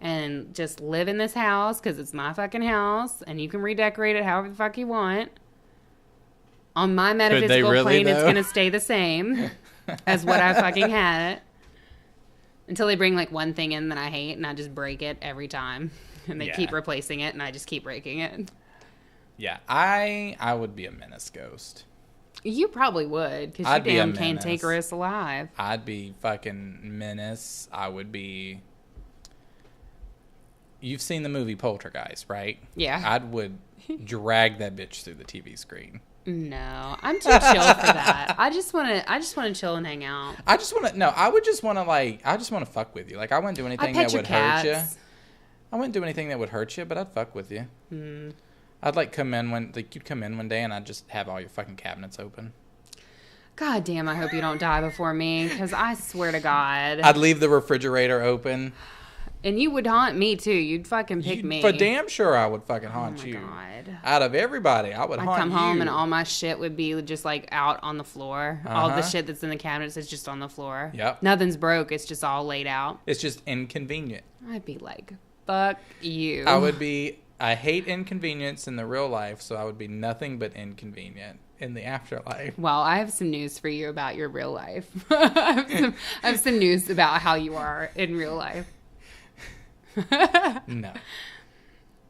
and just live in this house because it's my fucking house and you can redecorate it however the fuck you want. On my metaphysical plane, it's going to stay the same as what I fucking had. Until they bring like one thing in that I hate and I just break it every time. And they keep replacing it and I just keep breaking it. Yeah, I would be a menace ghost. You probably would, because you damn cantankerous alive. I'd be fucking menace. I would be... You've seen the movie Poltergeist, right? Yeah. I would drag that bitch through the TV screen. No, I'm too chill for that. I just want to chill and hang out. I just want to... I just want to fuck with you. Like, I wouldn't do anything that would hurt you. I wouldn't do anything that would hurt you, but I'd fuck with you. I'd like come in you'd come in one day and I'd just have all your fucking cabinets open. God damn, I hope you don't die before me, because I swear to God. I'd leave the refrigerator open. And you would haunt me too. You'd fucking pick me. For damn sure I would fucking haunt you. Oh my God. Out of everybody, I would haunt you. I'd come home and all my shit would be just like out on the floor. All the shit that's in the cabinets is just on the floor. Yep. Nothing's broke. It's just all laid out. It's just inconvenient. I'd be like, fuck you. I hate inconvenience in the real life, so I would be nothing but inconvenient in the afterlife. Well, I have some news for you about your real life. I have some news about how you are in real life.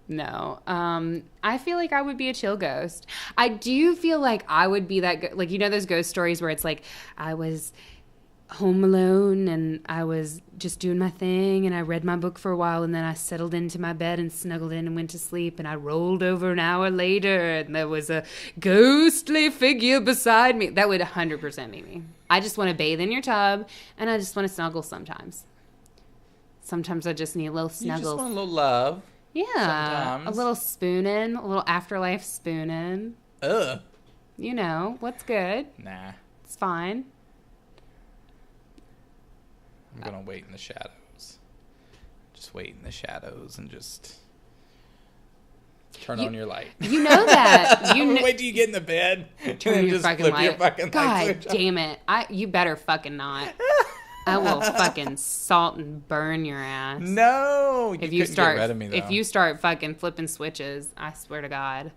No. I feel like I would be a chill ghost. I do feel like I would be that, like, you know those ghost stories where it's like, I was home alone and I was just doing my thing and I read my book for a while and then I settled into my bed and snuggled in and went to sleep and I rolled over an hour later and there was a ghostly figure beside me. That would 100% be me. I just want to bathe in your tub and I just want to snuggle sometimes. Sometimes I just need a little You snuggles. just want a little love. Yeah. Sometimes. A little spooning, a little afterlife spooning. Ugh. You know, what's good? Nah. It's fine. I'm going to wait in the shadows. Just wait in the shadows and just turn on your light. You know that. Wait till you get in the bed. Turn and your just fucking flip light. your fucking light God switch on. damn it. You better fucking not. I will fucking salt and burn your ass. No. If you start, get rid of me, though. if you start fucking flipping switches, I swear to God.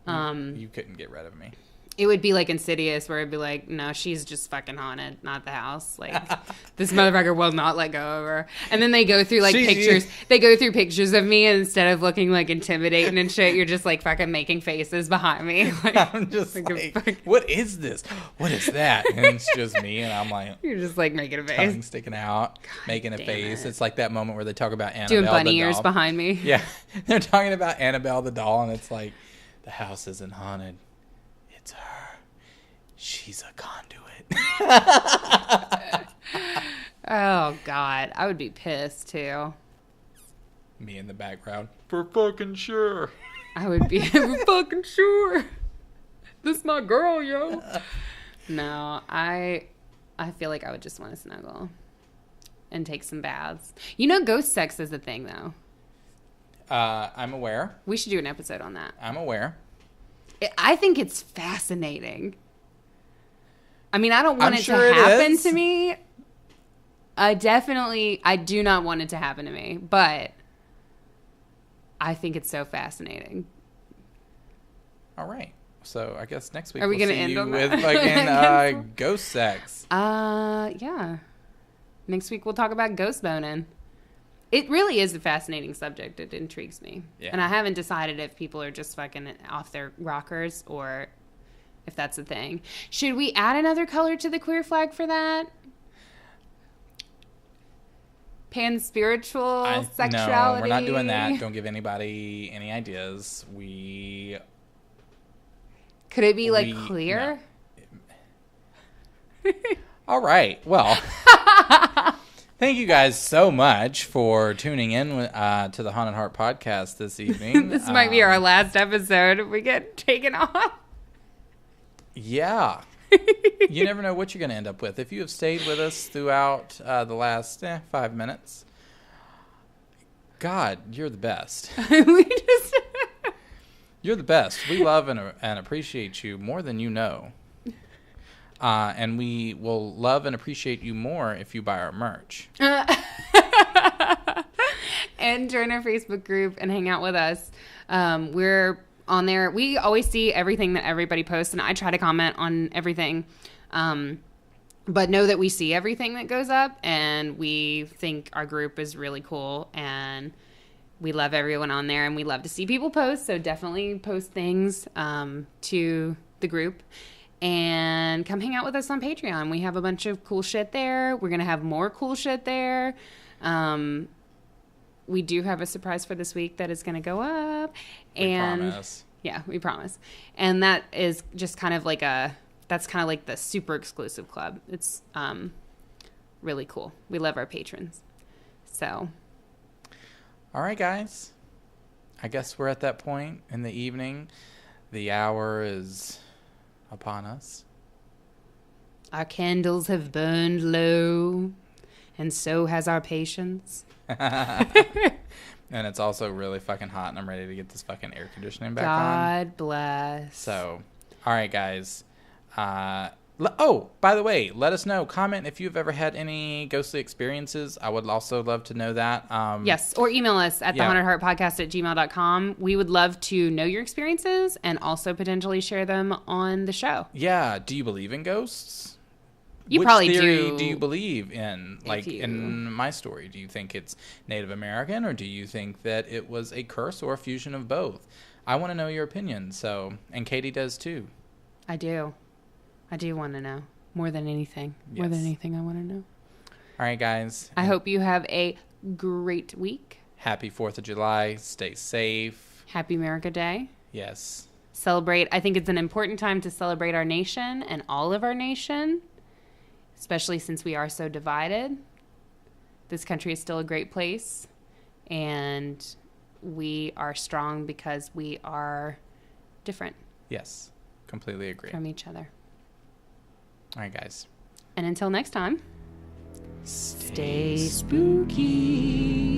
You couldn't get rid of me. It would be like Insidious, where it'd be like, no, she's just fucking haunted, not the house. Like, this motherfucker will not let go of her. And then they go through like pictures. They go through pictures of me, and instead of looking like intimidating and shit, you're just like fucking making faces behind me. Like, I'm just like, what is this? What is that? And it's just me, and I'm like, you're just like making a face, tongue sticking out, making a face. It's like that moment where they talk about Annabelle doing bunny the ears doll. behind me. Yeah, they're talking about Annabelle the doll, and it's like, the house isn't haunted. It's her. She's a conduit. Oh, God. I would be pissed, too. Me in the background. For fucking sure. I would be fucking sure. This my girl, yo. No, I feel like I would just want to snuggle and take some baths. You know, ghost sex is a thing, though. I'm aware. We should do an episode on that. I'm aware. I think it's fascinating. I mean, I don't want I'm it sure to it happen is. to me. I do not want it to happen to me, but I think it's so fascinating. All right. So I guess next week Are we we'll gonna see end you on with that? fucking ghost sex. Yeah. Next week we'll talk about ghost boning. It really is a fascinating subject. It intrigues me. Yeah. And I haven't decided if people are just fucking off their rockers or if that's a thing. Should we add another color to the queer flag for that? Pan-spiritual sexuality? No, we're not doing that. Don't give anybody any ideas. Could it be like clear? No. All right. Well, thank you guys so much for tuning in to the Haunted Heart podcast this evening. This might be our last episode if we get taken off. Yeah. You never know what you're going to end up with. If you have stayed with us throughout the last 5 minutes, God, you're the best. You're the best. We love and appreciate you more than you know. And we will love and appreciate you more if you buy our merch. And join our Facebook group and hang out with us. We're on there. We always see everything that everybody posts, and I try to comment on everything. But know that we see everything that goes up, and we think our group is really cool, and we love everyone on there, and we love to see people post. So definitely post things to the group. And come hang out with us on Patreon. We have a bunch of cool shit there. We're going to have more cool shit there. We do have a surprise for this week that is going to go up. We promise. Yeah, we promise. And that is just kind of like that's kind of like the super exclusive club. It's really cool. We love our patrons. So. All right, guys. I guess we're at that point in the evening. The hour is upon us. Our candles have burned low, and so has our patience. And it's also really fucking hot, and I'm ready to get this fucking air conditioning back on. God bless. So, all right, guys. Oh, by the way, let us know. Comment if you've ever had any ghostly experiences. I would also love to know that. Yes, or email us at thehauntedheartpodcast@gmail.com. We would love to know your experiences and also potentially share them on the show. Yeah. Do you believe in ghosts? You Which probably theory do you believe in? Like in my story, do you think it's Native American, or do you think that it was a curse or a fusion of both? I want to know your opinion. So, and Katie does too. I do want to know more than anything. Yes. More than anything, I want to know. All right, guys. I hope you have a great week. Happy 4th of July. Stay safe. Happy America Day. Yes. Celebrate. I think it's an important time to celebrate our nation and all of our nation, especially since we are so divided. this country is still a great place, and we are strong because we are different. Yes, completely agree. From each other. All right, guys. And until next time, stay spooky.